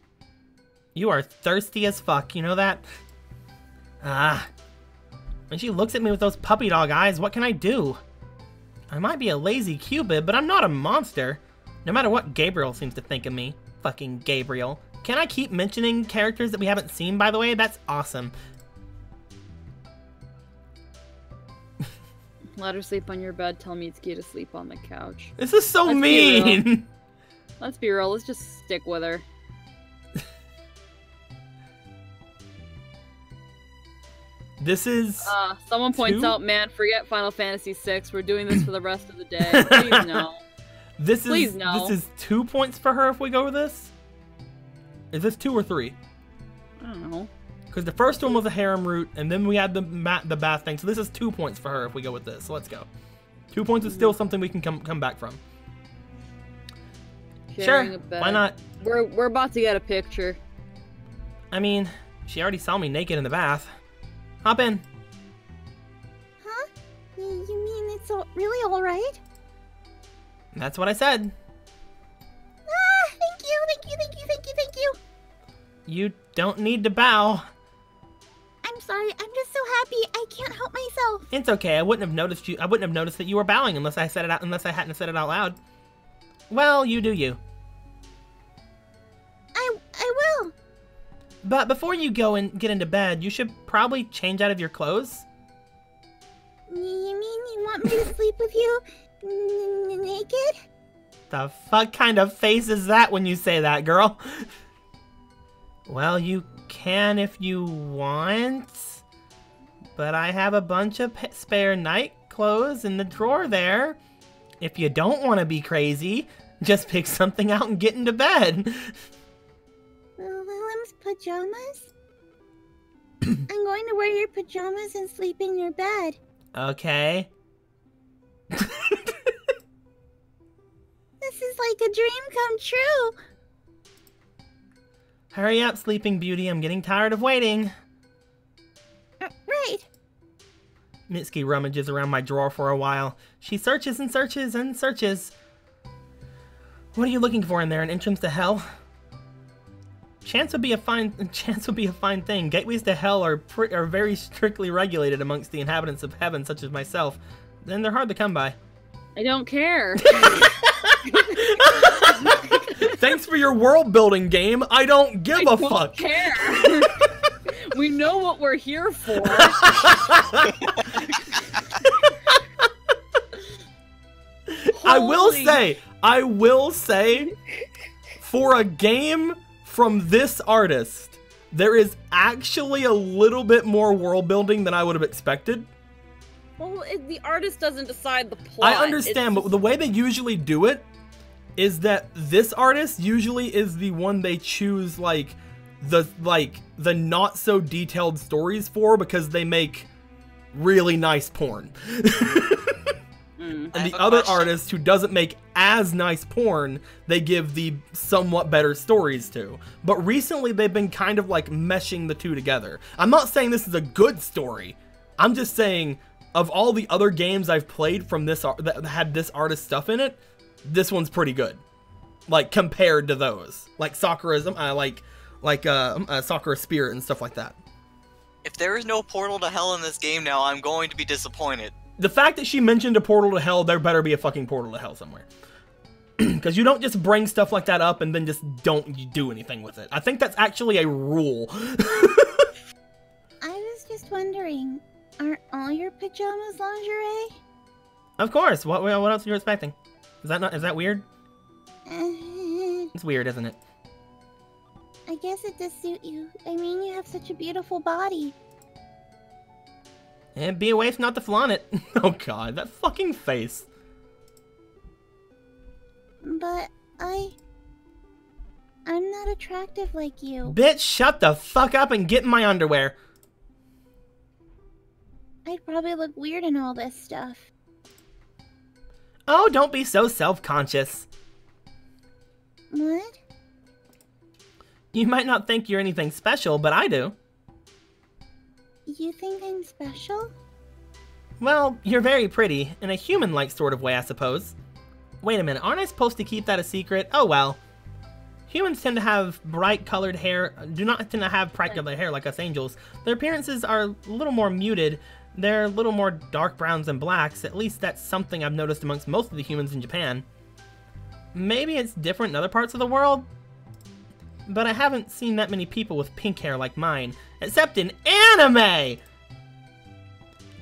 You are thirsty as fuck, you know that? When she looks at me with those puppy dog eyes, what can I do? I might be a lazy Cupid, but I'm not a monster. No matter what Gabriel seems to think of me. Fucking Gabriel. Can I keep mentioning characters that we haven't seen, by the way? That's awesome. Let her sleep on your bed. Tell Mitsuki to sleep on the couch. This is so mean. Let's be real. Let's just stick with her. This is... someone points out, man, forget Final Fantasy VI. We're doing this for the rest of the day. Please no. Please no. This is 2 points for her if we go with this? Is this 2 or 3? I don't know. Because the first one was a harem route, and then we had the bath thing. So this is 2 points for her if we go with this. So let's go. 2 points is still something we can come back from. Sharing sure, why not? We're about to get a picture. I mean, she already saw me naked in the bath. Hop in. Huh? You mean it's really alright? That's what I said. Ah, thank you, thank you, thank you, thank you, thank you. You don't need to bow. I'm sorry, I'm just so happy I can't help myself. It's okay. I wouldn't have noticed you. I wouldn't have noticed that you were bowing unless I said it out. Unless I hadn't said it out loud. Well, you do you. I will. But before you go and get into bed, you should probably change out of your clothes. You mean you want me to sleep with you naked? The fuck kind of face is that when you say that, girl? Well, you can if you want. But I have a bunch of spare night clothes in the drawer there. If you don't want to be crazy, just pick something out and get into bed. Lilim's pajamas? I'm going to wear your pajamas and sleep in your bed. Okay. This is like a dream come true. Hurry up, Sleeping Beauty. I'm getting tired of waiting. Right. Mitsuki rummages around my drawer for a while. She searches and searches and searches. What are you looking for in there? An entrance to hell? Chance would be a fine thing. Gateways to hell are very strictly regulated amongst the inhabitants of heaven, such as myself. Then they're hard to come by. I don't care. Thanks for your world building game. I don't give a fuck. Care. We know what we're here for. I will say, for a game from this artist, there is actually a little bit more world building than I would have expected. Well, the artist doesn't decide the plot. I understand, but the way they usually do it is that this artist usually is the one they choose the not so detailed stories for because they make really nice porn. And the other artist who doesn't make as nice porn, they give the somewhat better stories to. But recently they've been kind of like meshing the two together. I'm not saying this is a good story. I'm just saying of all the other games I've played from this that had this artist stuff in it, this one's pretty good. Like compared to those. Like Sakura's Sakura Spirit and stuff like that. If there is no portal to hell in this game now, I'm going to be disappointed. The fact that she mentioned a portal to hell, there better be a fucking portal to hell somewhere. Because you don't just bring stuff like that up and then just don't do anything with it. I think that's actually a rule. I was just wondering, aren't all your pajamas lingerie? Of course. What else are you expecting? Is that weird? It's weird, isn't it? I guess it does suit you. I mean, you have such a beautiful body. And be a waste not to flaunt it. Oh god, that fucking face. But I'm not attractive like you. Bitch, shut the fuck up and get in my underwear. I'd probably look weird in all this stuff. Oh, don't be so self-conscious. What? You might not think you're anything special, but I do. You think I'm special? Well, you're very pretty, in a human-like sort of way, I suppose. Wait a minute, aren't I supposed to keep that a secret? Oh well. Humans tend to have bright-colored hair, do not tend to have bright-colored hair like us angels. Their appearances are a little more muted. They're a little more dark browns and blacks. At least that's something I've noticed amongst most of the humans in Japan. Maybe it's different in other parts of the world, but I haven't seen that many people with pink hair like mine, except in anime!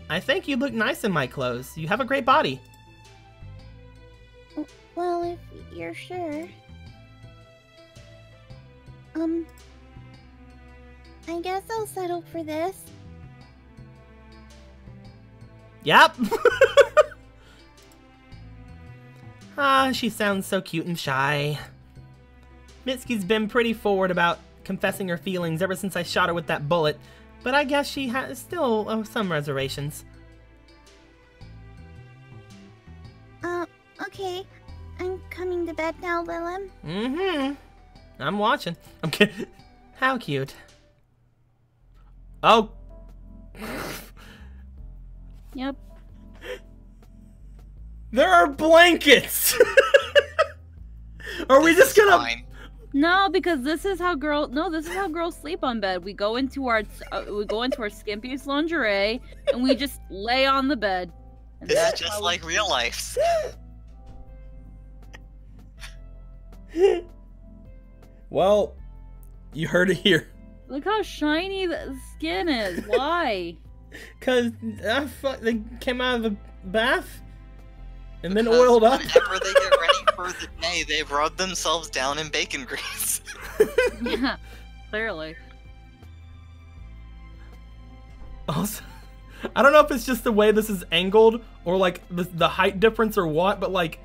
I think you look nice in my clothes. You have a great body. Well, if you're sure. I guess I'll settle for this. Yep. Ah, she sounds so cute and shy. Mitsuki's been pretty forward about confessing her feelings ever since I shot her with that bullet, but I guess she has still some reservations. Okay. I'm coming to bed now, Lilim. Mm-hmm. I'm watching. I'm kidding. How cute. Oh. Yep. There are blankets! Are we just gonna... Fine. No, because this is how girls sleep on bed. We go into our skimpiest lingerie and we just lay on the bed. And This is that's just how like we- real life. Well, you heard it here. Look how shiny the skin is. Why? Cause they came out of the bath and then Because oiled up. Whenever they get ready for the day, they rub themselves down in bacon grease. Yeah, clearly. Also, I don't know if it's just the way this is angled or like the height difference or what, but like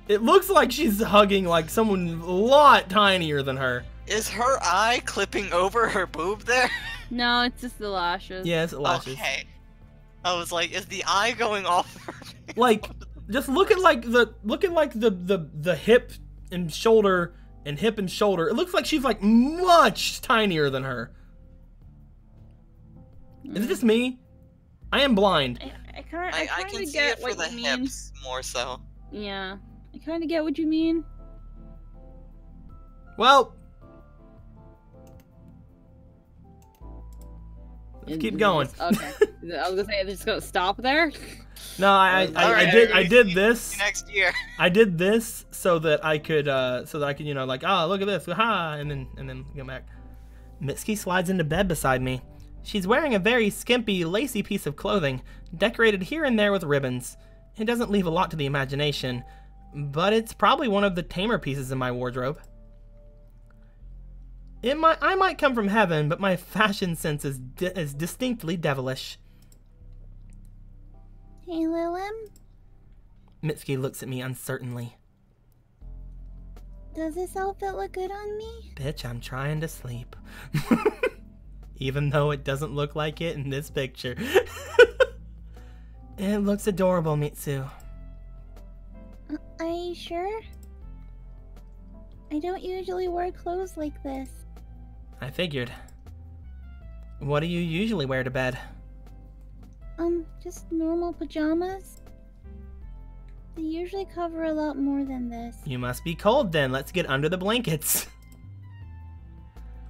it looks like she's hugging like someone a lot tinier than her. Is her eye clipping over her boob there? No, it's just the lashes. Yes, it lashes. Okay. I was like, is the eye going off her? Like, just look at the hip and shoulder and hip and shoulder. It looks like she's like much tinier than her. Is it just me? I am blind. I I kind can of see get it for what the you mean. hips more so. Yeah, I kind of get what you mean. Well, let's keep going. Okay. I was gonna say, just gonna stop there. No, I Alright, did this. Next year. I did this so that I could you know, like, oh, look at this, ha, and then go back. Mitsuki slides into bed beside me. She's wearing a very skimpy, lacy piece of clothing, decorated here and there with ribbons. It doesn't leave a lot to the imagination, but it's probably one of the tamer pieces in my wardrobe. I might come from heaven, but my fashion sense is distinctly devilish. Hey, Lilim. Mitsuki looks at me uncertainly. Does this outfit look good on me? Bitch, I'm trying to sleep. Even though it doesn't look like it in this picture. It looks adorable, Mitsu. Are you sure? I don't usually wear clothes like this. I figured. What do you usually wear to bed? Just normal pajamas. They usually cover a lot more than this. You must be cold then. Let's get under the blankets.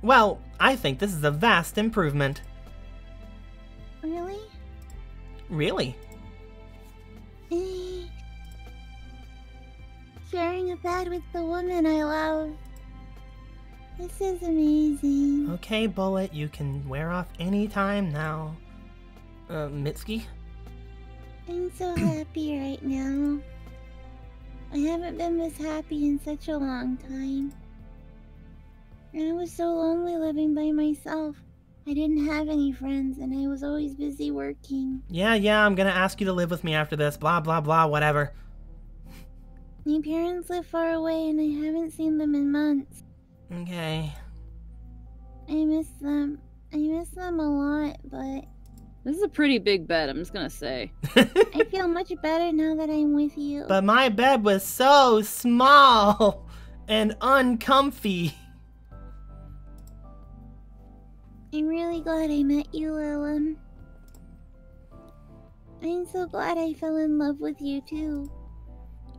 Well, I think this is a vast improvement. Really? Really? Sharing a bed with the woman I love. This is amazing. Okay, Bullet, you can wear off any time now. Mitsuki? I'm so happy right now. I haven't been this happy in such a long time. And I was so lonely living by myself. I didn't have any friends and I was always busy working. Yeah, I'm gonna ask you to live with me after this. Blah, blah, blah, whatever. My parents live far away and I haven't seen them in months. Okay. I miss them. I miss them a lot, but This is a pretty big bed, I'm just gonna say. I feel much better now that I'm with you. But my bed was so small and uncomfy. I'm really glad I met you, Lilim. I'm so glad I fell in love with you too.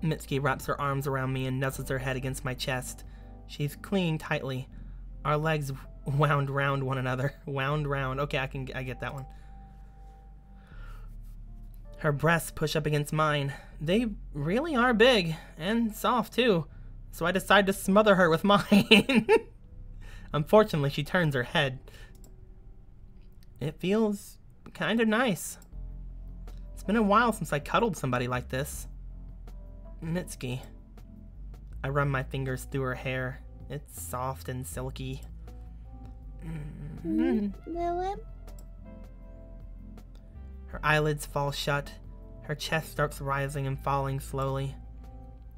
Mitsuki wraps her arms around me and nuzzles her head against my chest. She's clinging tightly. Our legs wound round one another. Wound round. Okay, I get that one. Her breasts push up against mine. They really are big and soft too, so I decide to smother her with mine. Unfortunately, she turns her head. It feels kind of nice. It's been a while since I cuddled somebody like this. Mitsuki. I run my fingers through her hair. It's soft and silky. Lilith? Her eyelids fall shut. Her chest starts rising and falling slowly.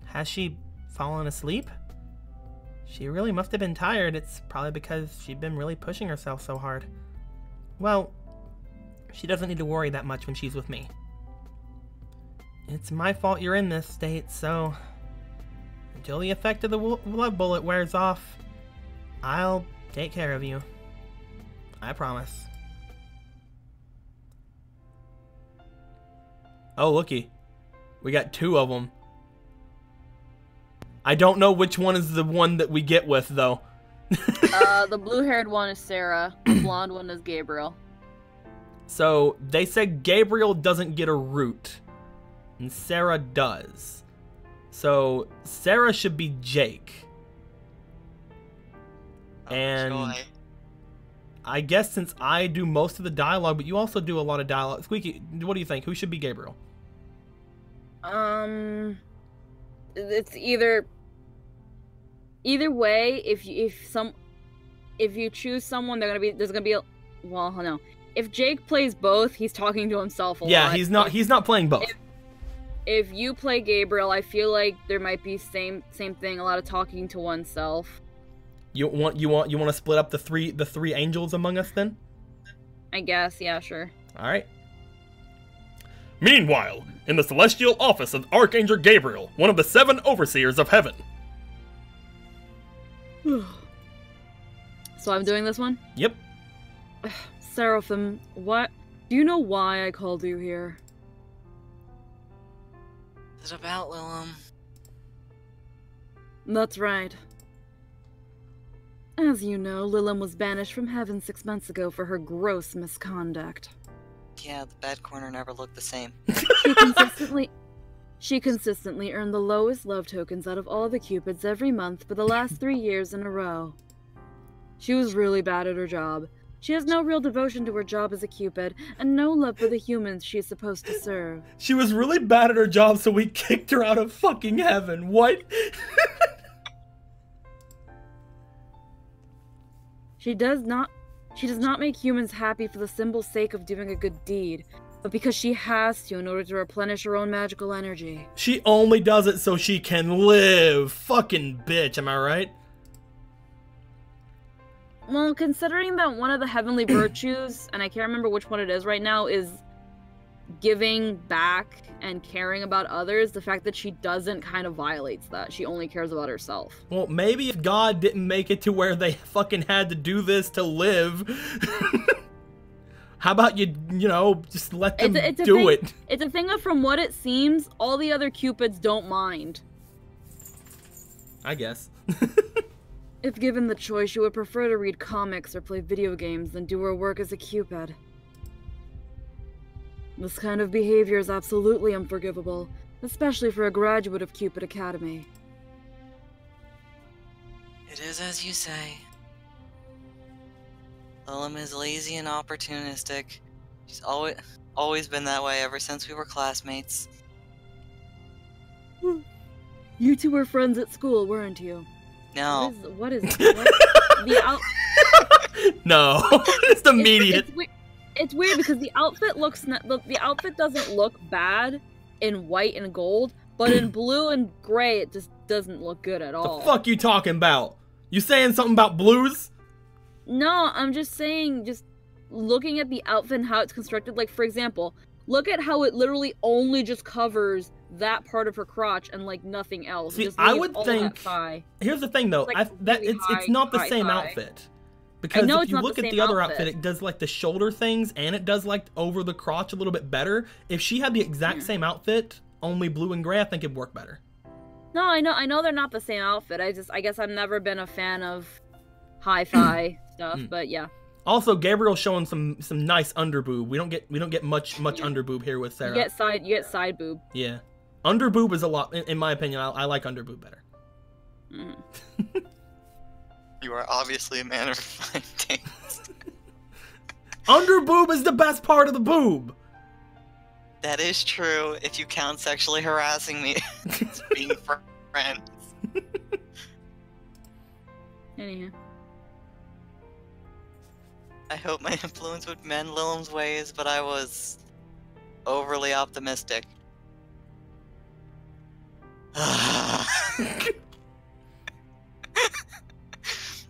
Has she fallen asleep? She really must have been tired. It's probably because she'd been really pushing herself so hard. Well, she doesn't need to worry that much when she's with me. It's my fault you're in this state, so until the effect of the love bullet wears off, I'll take care of you. I promise. Oh, looky. We got 2 of them. I don't know which one is the one that we get with, though. The blue-haired one is Sarah. The blonde one is Gabriel. So, they said Gabriel doesn't get a root, and Sarah does. So, Sarah should be Jake. And Joy. I guess since I do most of the dialogue, but you also do a lot of dialogue. Squeaky, what do you think? Who should be Gabriel? It's either way. If you choose someone, there's gonna be a, well, no. If Jake plays both, he's talking to himself a lot. Yeah, he's not playing both. If you play Gabriel, I feel like there might be same thing, a lot of talking to oneself. You want to split up the three angels among us then? I guess, yeah, sure. All right. Meanwhile, in the celestial office of Archangel Gabriel, one of the 7 overseers of heaven. So I'm doing this one? Yep. Seraphim, what? Do you know why I called you here? What's it about, Lilum? That's right. As you know, Lilum was banished from heaven 6 months ago for her gross misconduct. Yeah, the bad corner never looked the same. She consistently earned the lowest love tokens out of all the Cupids every month for the last 3 years in a row. She was really bad at her job. She has no real devotion to her job as a Cupid, and no love for the humans she is supposed to serve. She was really bad at her job, so we kicked her out of fucking heaven. What? She does not make humans happy for the simple sake of doing a good deed, but because she has to in order to replenish her own magical energy. She only does it so she can live. Fucking bitch, am I right? Well, considering that one of the heavenly virtues, and I can't remember which one it is right now, is giving back and caring about others, the fact that she doesn't kind of violates that. She only cares about herself. Well, maybe if God didn't make it to where they fucking had to do this to live, how about you know, just let them do it? It's a thing of, from what it seems, all the other Cupids don't mind. I guess. If given the choice, she would prefer to read comics or play video games than do her work as a Cupid. This kind of behavior is absolutely unforgivable, especially for a graduate of Cupid Academy. It is as you say. Lilum is lazy and opportunistic. She's always been that way ever since we were classmates. You two were friends at school, weren't you? No. What is the out? No, it's immediate. It's weird because the outfit the outfit doesn't look bad in white and gold, but in blue and gray it just doesn't look good at all. The fuck you talking about? You saying something about blues? No, I'm just saying, just looking at the outfit and how it's constructed. Like, for example, look at how it literally only just covers that part of her crotch and like nothing else. See, just I leaves would all think. that thigh. Here's the thing, though. Like, it's not the same outfit. Because know if it's you not look the at same the other outfit. outfit, it does like the shoulder things and it does like over the crotch a little bit better. If she had the exact same outfit, only blue and gray, I think it'd work better. No, I know they're not the same outfit. I guess I've never been a fan of hi-fi stuff, but yeah. Also, Gabriel's showing some nice underboob. We don't get much underboob here with Sarah. You get side boob. Yeah, underboob is a lot. In my opinion, I like underboob better. Mm. You are obviously a man of refined taste. Underboob is the best part of the boob. That is true if you count sexually harassing me as being friends. Anyhow. I hope my influence would mend Lilim's ways, but I was overly optimistic.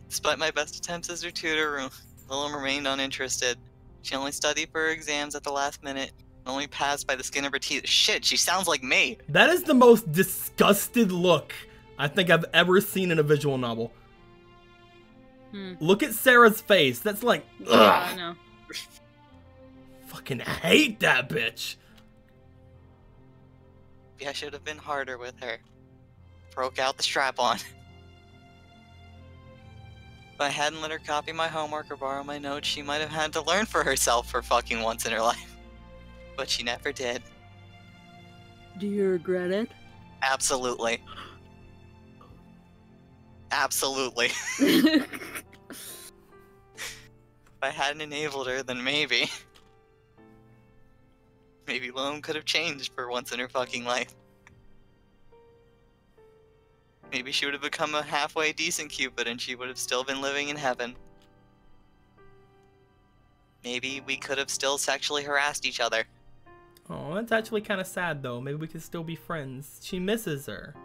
Despite my best attempts as her tutor, Lilim remained uninterested. She only studied for her exams at the last minute, and only passed by the skin of her teeth. Shit, she sounds like me! That is the most disgusted look I think I've ever seen in a visual novel. Look at Sarah's face. That's like, ugh. Yeah, I know. Fucking hate that bitch. Maybe I should have been harder with her. Broke out the strap-on. If I hadn't let her copy my homework or borrow my notes, she might have had to learn for herself for fucking once in her life. But she never did. Do you regret it? Absolutely. Absolutely. If I hadn't enabled her, then maybe. Maybe Lilim could have changed for once in her fucking life. Maybe she would have become a halfway decent Cupid and she would have still been living in heaven. Maybe we could have still sexually harassed each other. Oh, that's actually kind of sad though. Maybe we could still be friends. She misses her.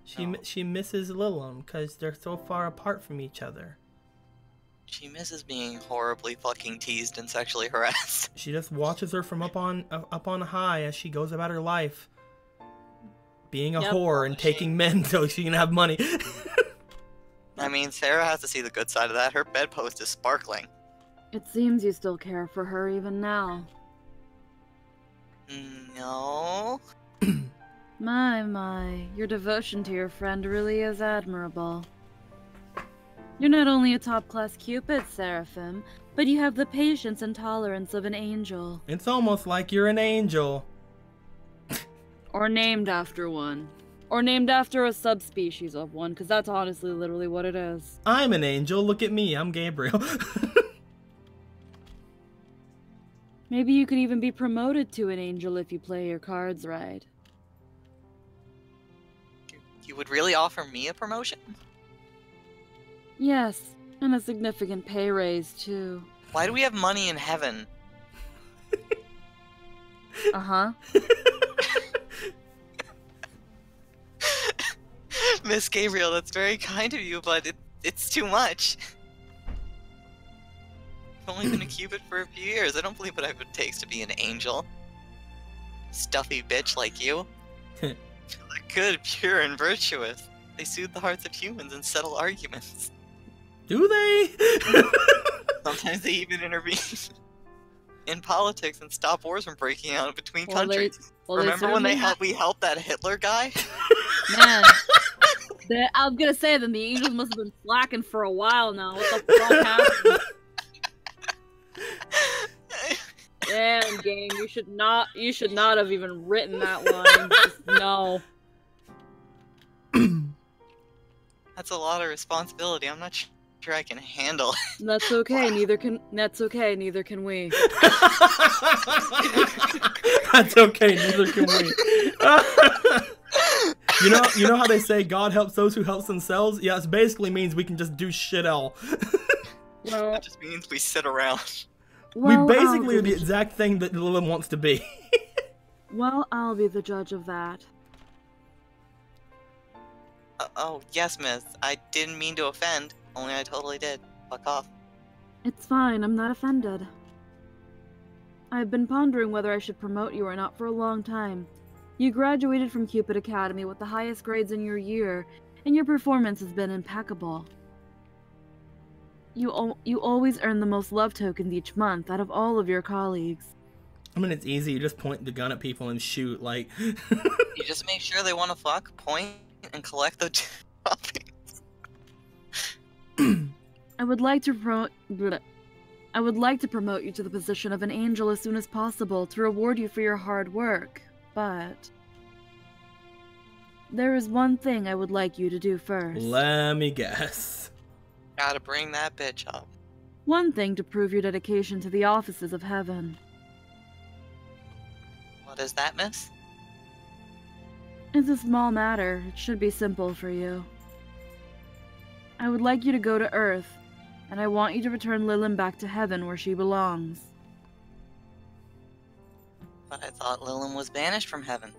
She misses Lilim because they're so far apart from each other. She misses being horribly fucking teased and sexually harassed. She just watches her from up on high as she goes about her life, being a whore and taking men so she can have money. I mean, Sarah has to see the good side of that. Her bedpost is sparkling. It seems you still care for her even now. No. My, your devotion to your friend really is admirable. You're not only a top-class Cupid, Seraphim, but you have the patience and tolerance of an angel. It's almost like you're an angel. Or named after one. Or named after a subspecies of one, because that's honestly literally what it is. I'm an angel, look at me, I'm Gabriel. Maybe you could even be promoted to an angel if you play your cards right. You would really offer me a promotion? Yes, and a significant pay raise, too. Why do we have money in heaven? Uh-huh. Miss Gabriel, that's very kind of you, but it's too much. I've only been a Cupid for a few years. I don't believe what it takes to be an angel. Stuffy bitch like you. They're good, pure, and virtuous. They soothe the hearts of humans and settle arguments. Do they? Sometimes they even intervene in politics and stop wars from breaking out between countries. Remember when we helped that Hitler guy? Man, I'm gonna say that the angels must have been slacking for a while now. What the fuck happened? Damn, gang, you should not have even written that line. Just no. That's a lot of responsibility. I'm not sure I can handle it. That's okay. Neither can we. That's okay. Neither can we. You know how they say God helps those who help themselves? Yeah, it basically means we can just do shit all. Well, that just means we sit around. Well, we basically are the exact thing that Lilim wants to be. Well, I'll be the judge of that. Oh, yes, miss. I didn't mean to offend. Only I totally did. Fuck off. It's fine. I'm not offended. I've been pondering whether I should promote you or not for a long time. You graduated from Cupid Academy with the highest grades in your year, and your performance has been impeccable. You always earn the most love tokens each month out of all of your colleagues. I mean, it's easy. You just point the gun at people and shoot, like... You just make sure they want to fuck, point, and collect the toppings. I would like to promote... I would like to promote you to the position of an angel as soon as possible to reward you for your hard work, but there is one thing I would like you to do first. Let me guess. Gotta bring that bitch up. One thing to prove your dedication to the offices of heaven. What is that, miss? It's a small matter. It should be simple for you. I would like you to go to Earth, and I want you to return Lilin back to heaven where she belongs. But I thought Lilin was banished from heaven.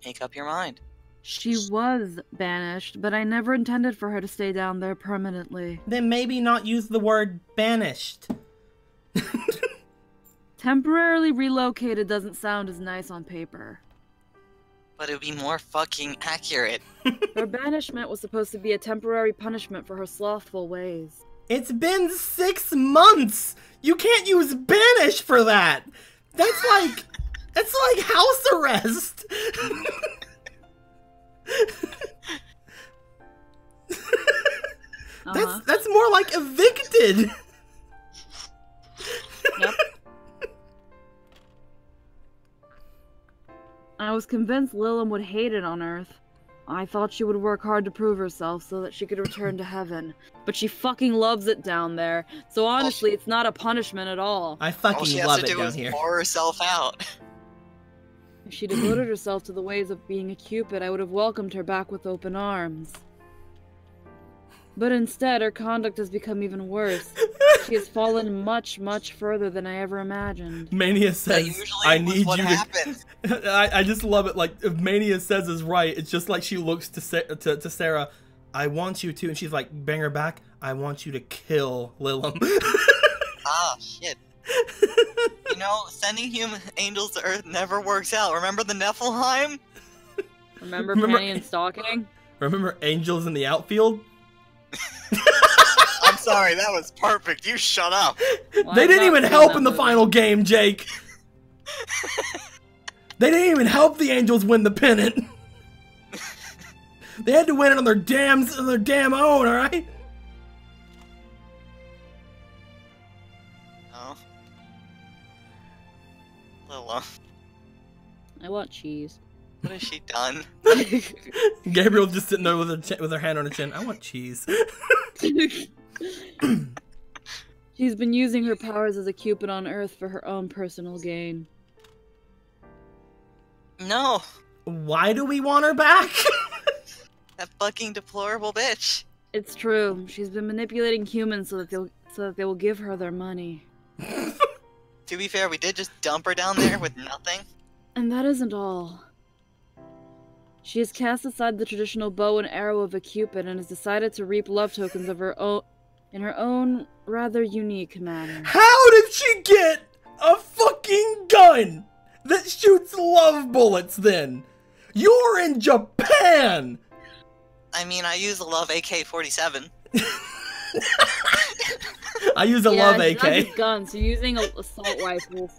Make up your mind. She was banished, but I never intended for her to stay down there permanently. Then maybe not use the word banished. Temporarily relocated doesn't sound as nice on paper. But it would be more fucking accurate. Her banishment was supposed to be a temporary punishment for her slothful ways. It's been 6 months! You can't use banish for that! That's like house arrest! That's more like evicted! Yep. I was convinced Lilin would hate it on Earth. I thought she would work hard to prove herself so that she could return to heaven. But she fucking loves it down there. So honestly, it's not a punishment at all. I All fucking she has love to it do down is here. pour herself out. If she devoted herself to the ways of being a Cupid, I would have welcomed her back with open arms. But instead, her conduct has become even worse. She has fallen much, much further than I ever imagined. Mania says, Usually I was need what you happens. to... I just love it. Like, if Mania says is right, it's just like she looks to Sarah, I want you to, and she's like, bang her back, I want you to kill Lilum. Ah, shit. You know, sending human angels to Earth never works out. Remember the Nephilim? Remember Penny and Stalking? Remember Angels in the Outfield? I'm sorry, that was perfect. You shut up. Well, They I've didn't not even seen help that in the movie. final game, Jake. They didn't even help the Angels win the pennant. They had to win it on their damn own, alright? Oh. Lila, I want cheese. what has she done? Gabriel's just sitting there with her hand on her chin. I want cheese. She's been using her powers as a Cupid on Earth for her own personal gain. No, Why do we want her back? that fucking deplorable bitch. It's true. She's been manipulating humans so that they will give her their money. To be fair, we did just dump her down there with nothing. And that isn't all. She has cast aside the traditional bow and arrow of a Cupid and has decided to reap love tokens of her own in her own rather unique manner. How did she get a fucking gun that shoots love bullets then? You're in Japan! I mean, I use a love AK-47. I use a love AK. Not just guns, you're using assault rifles.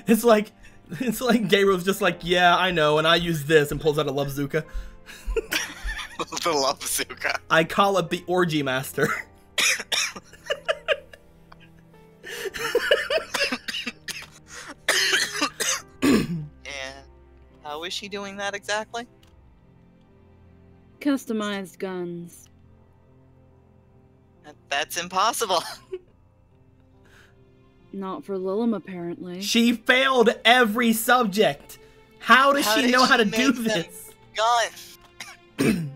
It's like Gabriel's just like, yeah, I know, and I use this, and pulls out a love bazooka. The love bazooka. I call it the Orgy Master. And how is she doing that exactly? Customized guns. That's impossible. Not for Lilum, apparently. She failed every subject. How does she know how to do make them this? Gun.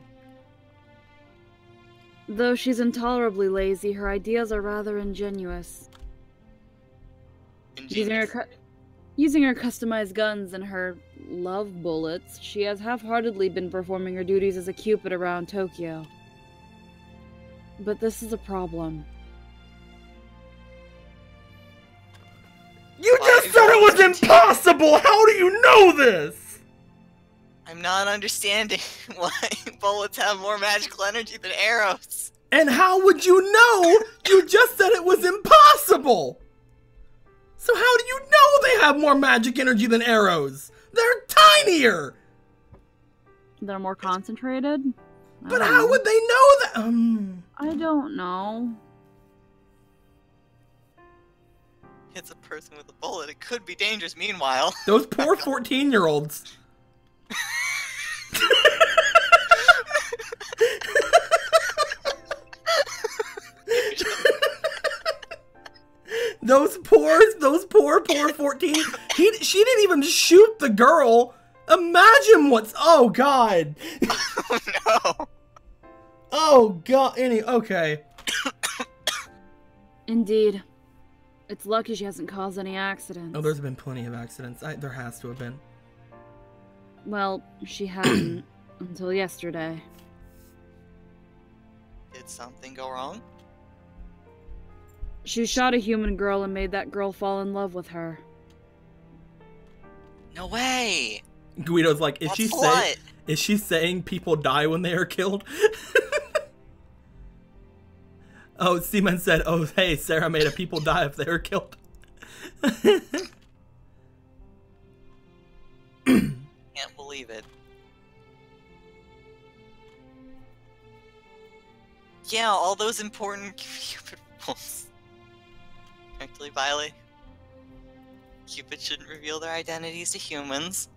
Though she's intolerably lazy, her ideas are rather ingenious. Using her customized guns and her love bullets, she has half-heartedly been performing her duties as a Cupid around Tokyo. But this is a problem. You just said it was impossible! How do you know this? I'm not understanding why bullets have more magical energy than arrows. And how would you know? You just said it was impossible! So how do you know they have more magic energy than arrows? They're tinier! They're more concentrated? But how would they know that? I I don't know. It's a person with a bullet. It could be dangerous. Meanwhile, Those poor 14-year-olds. Those poor 14. She didn't even shoot the girl. Imagine what's. Oh God. oh no. Oh God. Okay. Indeed. It's lucky she hasn't caused any accidents. Oh, there's been plenty of accidents. There has to have been. Well, she hadn't until yesterday. Did something go wrong? She shot a human girl and made that girl fall in love with her. No way. Guido's like, is What? she saying people die when they are killed? Oh, Seaman said, oh, hey, Sarah made a people die if they were killed. Can't believe it. Yeah, all those important Cupid rules. Correctly, Violet. Cupid shouldn't reveal their identities to humans.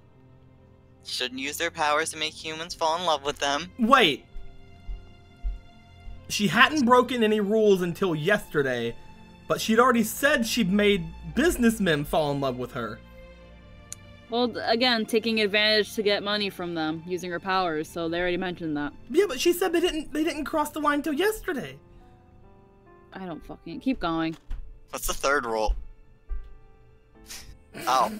Shouldn't use their powers to make humans fall in love with them. Wait. She hadn't broken any rules until yesterday, but she'd already said she'd made businessmen fall in love with her. Well, again, taking advantage to get money from them, using her powers, so they already mentioned that. Yeah, but she said they didn't cross the line till yesterday. I don't fucking... Keep going. What's the third rule? Oh.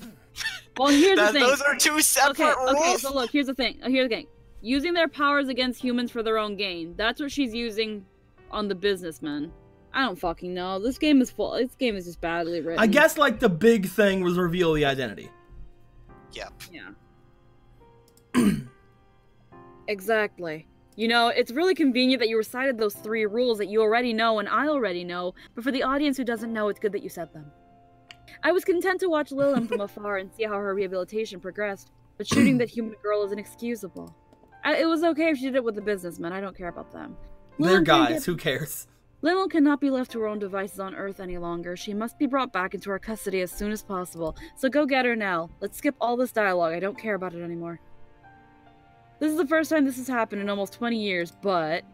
Well, here's the thing. Those are two separate rules? Okay, so look, here's the thing. Here's the thing. Using their powers against humans for their own gain. That's what she's using on the businessmen. I don't fucking know. This game is full. This game is just badly written. I guess, like, the big thing was reveal the identity. Yep. Yeah. Exactly. You know, it's really convenient that you recited those 3 rules that you already know and I already know, but for the audience who doesn't know, it's good that you said them. I was content to watch Lillian from afar and see how her rehabilitation progressed, but shooting that human girl is inexcusable. It was okay if she did it with the businessmen. I don't care about them. They're guys. Who cares? Lillian cannot be left to her own devices on Earth any longer. She must be brought back into our custody as soon as possible. So go get her now. Let's skip all this dialogue. I don't care about it anymore. This is the first time this has happened in almost 20 years, but...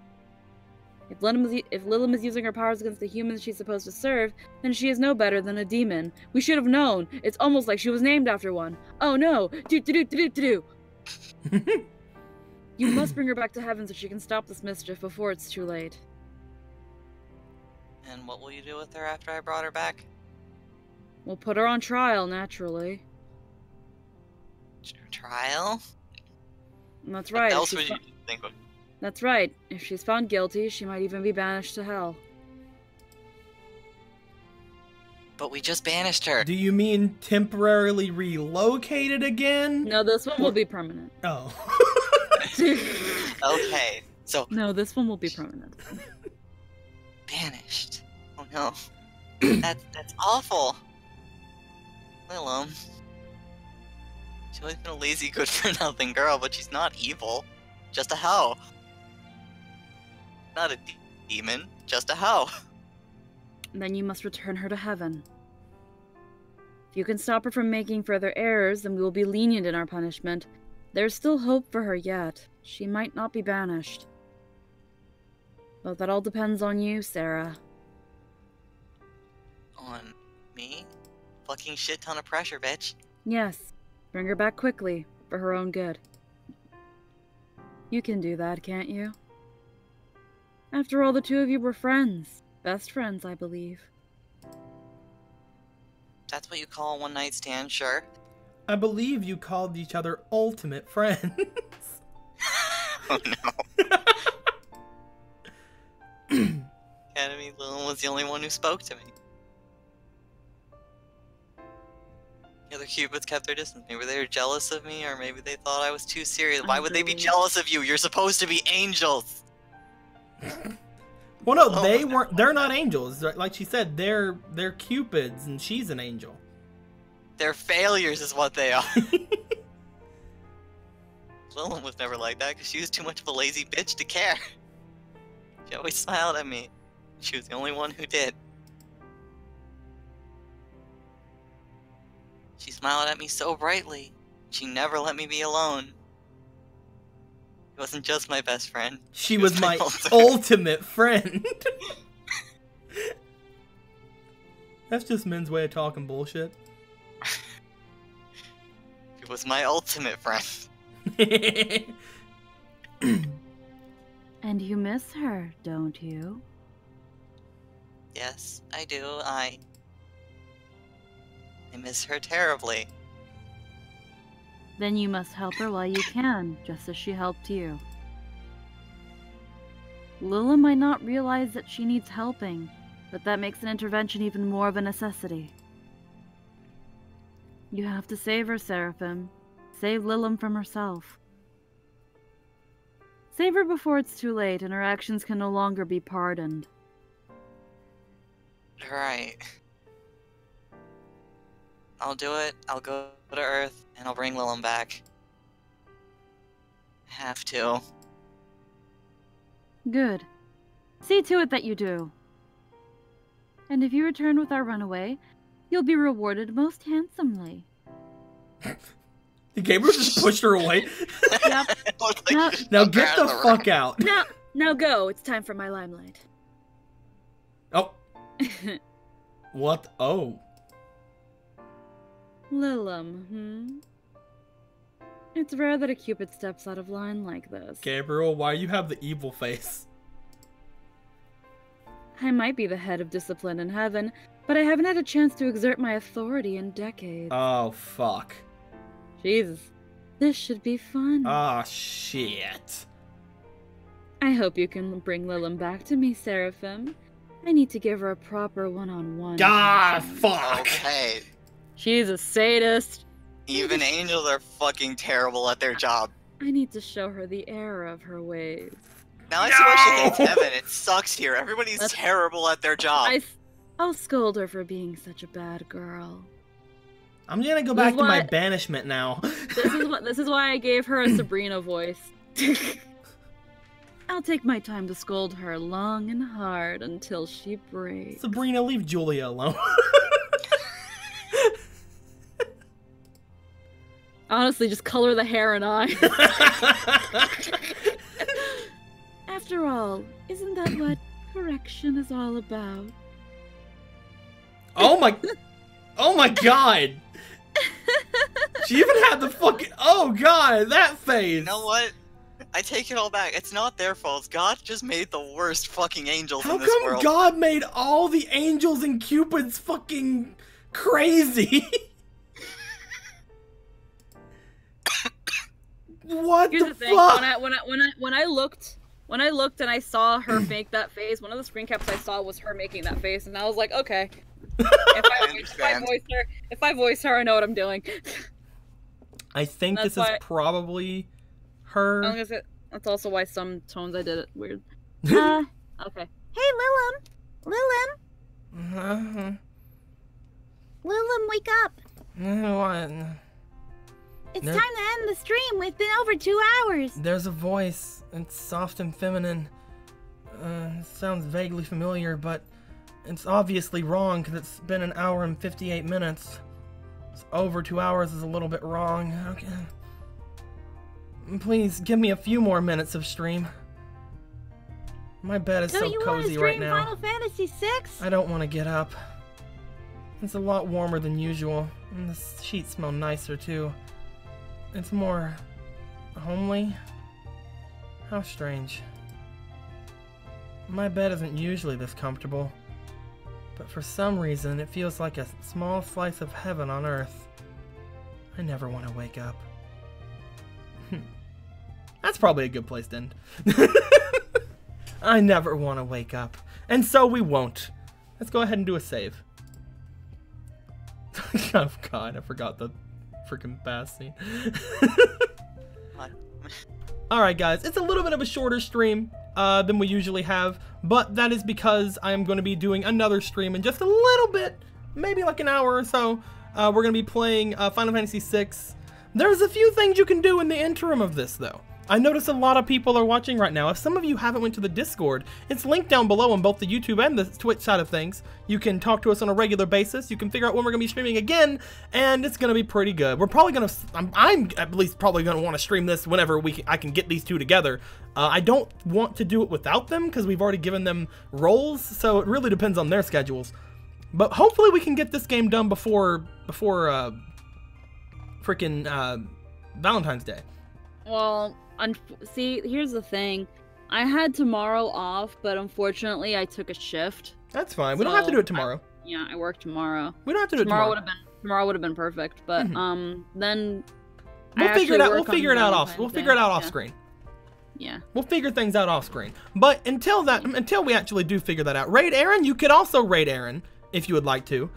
If Lillian is using her powers against the humans she's supposed to serve, then she is no better than a demon. We should have known. It's almost like she was named after one. Oh no! Do-do-do-do-do-do! You must bring her back to heaven so she can stop this mischief before it's too late. And what will you do with her after I brought her back? We'll put her on trial, naturally. Trial? That's right. What else would you think of? That's right. If she's found guilty, she might even be banished to hell. But we just banished her. Do you mean temporarily relocated again? No, this one will be permanent. Oh. Okay, so... No, this one will be permanent. Banished. Oh no. That's awful. Well, she's always been a lazy, good-for-nothing girl, but she's not evil. Just a hoe. Not a demon, just a hoe. Then you must return her to heaven. If you can stop her from making further errors, then we will be lenient in our punishment. There's still hope for her yet. She might not be banished. But that all depends on you, Sarah. On me? Fucking shit ton of pressure, bitch. Yes. Bring her back quickly, for her own good. You can do that, can't you? After all, the two of you were friends. Best friends, I believe. That's what you call a one-night stand, sure. I believe you called each other ultimate friends. Oh no. Academy, Lillian was the only one who spoke to me. The other Cupids kept their distance. Maybe they were jealous of me, or maybe they thought I was too serious. Why would they be jealous of you? You're supposed to be angels! Well, no, they weren't. They're not angels. Like she said, they're Cupids, and she's an angel. They're failures is what they are. Lillian was never like that, because she was too much of a lazy bitch to care. She always smiled at me. She was the only one who did. She smiled at me so brightly. She never let me be alone. She wasn't just my best friend. She was my ultimate friend. That's just Min's way of talking bullshit. She was my ultimate friend. And you miss her, don't you? Yes, I do. I miss her terribly. Then you must help her while you can, just as she helped you. Lila might not realize that she needs helping, but that makes an intervention even more of a necessity. You have to save her, Seraphim. Save Lilim from herself. Save her before it's too late and her actions can no longer be pardoned. Right. I'll do it. I'll go to Earth and I'll bring Lilim back. I have to. Good. See to it that you do. And if you return with our runaway, you'll be rewarded most handsomely. Gabriel just pushed her away. Yep. Now get the fuck out. Now go. It's time for my limelight. Oh. What? Oh. Lilim, It's rare that a Cupid steps out of line like this. Gabriel, why you have the evil face? I might be the head of discipline in heaven, but I haven't had a chance to exert my authority in decades. Oh, fuck. Jesus. This should be fun. Ah, shit. I hope you can bring Lilim back to me, Seraphim. I need to give her a proper one-on-one. Ah, fuck. Okay. She's a sadist. Even angels are fucking terrible at their job. I need to show her the error of her ways. Now I see why she hates heaven. It sucks here. Everybody's terrible at their job. I'll scold her for being such a bad girl. I'm gonna go back to my banishment now. This is why I gave her a Sabrina voice. I'll take my time to scold her long and hard until she breaks. Sabrina, leave Julia alone. Honestly, just color the hair and eyes. After all, isn't that what correction is all about? Oh my god! She even had the fucking, oh god, that face! You know what? I take it all back. It's not their fault. God just made the worst fucking angels in this world. How come God made all the angels and Cupids fucking crazy? What Here's the thing. fuck? When I looked and I saw her make that face, one of the screen caps I saw was her making that face, and I was like, okay. If I voice her, I know what I'm doing. I think this is probably her. That's also why some tones I did it weird. Okay. Hey, Lilim! Lilim, wake up! What? It's time to end the stream. It's been over 2 hours. There's a voice. It's soft and feminine. It sounds vaguely familiar, but it's obviously wrong because it's been 1 hour and 58 minutes. It's over 2 hours is a little bit wrong. Okay. Please give me a few more minutes of stream. My bed is so cozy right now. Final Fantasy VI? I don't want to get up. It's a lot warmer than usual, and the sheets smell nicer too. It's more homely. How strange. My bed isn't usually this comfortable, but for some reason it feels like a small slice of heaven on earth. I never want to wake up. That's probably a good place to end. I never want to wake up, and so we won't. Let's go ahead and do a save. Oh god, I forgot the freaking bass scene. Alright guys, it's a little bit of a shorter stream than we usually have, but that is because I am going to be doing another stream in just a little bit, maybe like an hour or so. We're going to be playing Final Fantasy VI. There's a few things you can do in the interim of this though. I notice a lot of people are watching right now. If some of you haven't went to the Discord, it's linked down below on both the YouTube and the Twitch side of things. You can talk to us on a regular basis. You can figure out when we're going to be streaming again, and it's going to be pretty good. We're probably going to, I'm at least probably going to want to stream this whenever I can get these two together. I don't want to do it without them because we've already given them roles, so it really depends on their schedules. But hopefully we can get this game done before freaking Valentine's Day. Well, see, here's the thing. I had tomorrow off, but unfortunately I took a shift. That's fine. We don't have to do it tomorrow. I work tomorrow. We don't have to do it tomorrow. Tomorrow would have been perfect, but then we'll figure it out. We'll figure it out off screen. Yeah. We'll figure things out off screen. But until we actually do figure that out, raid Aaron. You could also raid Aaron if you would like to.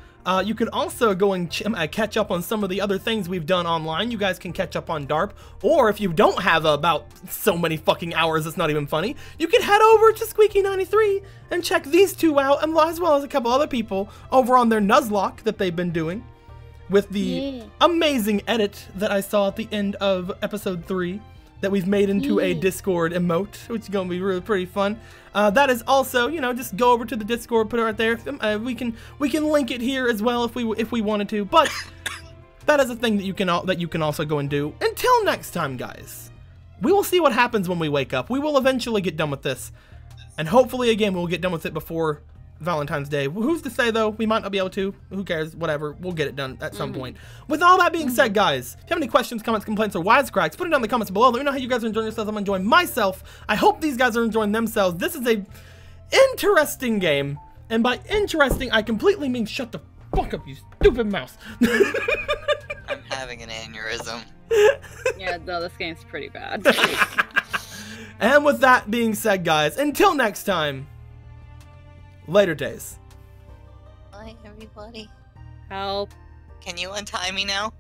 You could also go and catch up on some of the other things we've done online. You guys can catch up on DARP, or if you don't have about so many fucking hours, it's not even funny, you can head over to Squeaky93 and check these two out, and as well as a couple other people over on their Nuzlocke that they've been doing with the amazing edit that I saw at the end of episode 3 that we've made into a Discord emote, which is going to be really pretty fun. That is also, you know, just go over to the Discord, put it right there. We can link it here as well if we wanted to. But that is a thing that you can also go and do. Until next time, guys, we will see what happens when we wake up. We will eventually get done with this, and hopefully, again, we'll get done with it before Valentine's Day. Who's to say, though? We might not be able to. Who cares? Whatever. We'll get it done at some point. With all that being said, guys, if you have any questions, comments, complaints, or wisecracks, put it down in the comments below. Let me know how you guys are enjoying yourselves. I'm enjoying myself. I hope these guys are enjoying themselves. This is a interesting game. And by interesting, I completely mean shut the fuck up, you stupid mouse. I'm having an aneurysm. Yeah, no, this game's pretty bad. And with that being said, guys, until next time, later days. Bye, everybody. Help. Can you untie me now?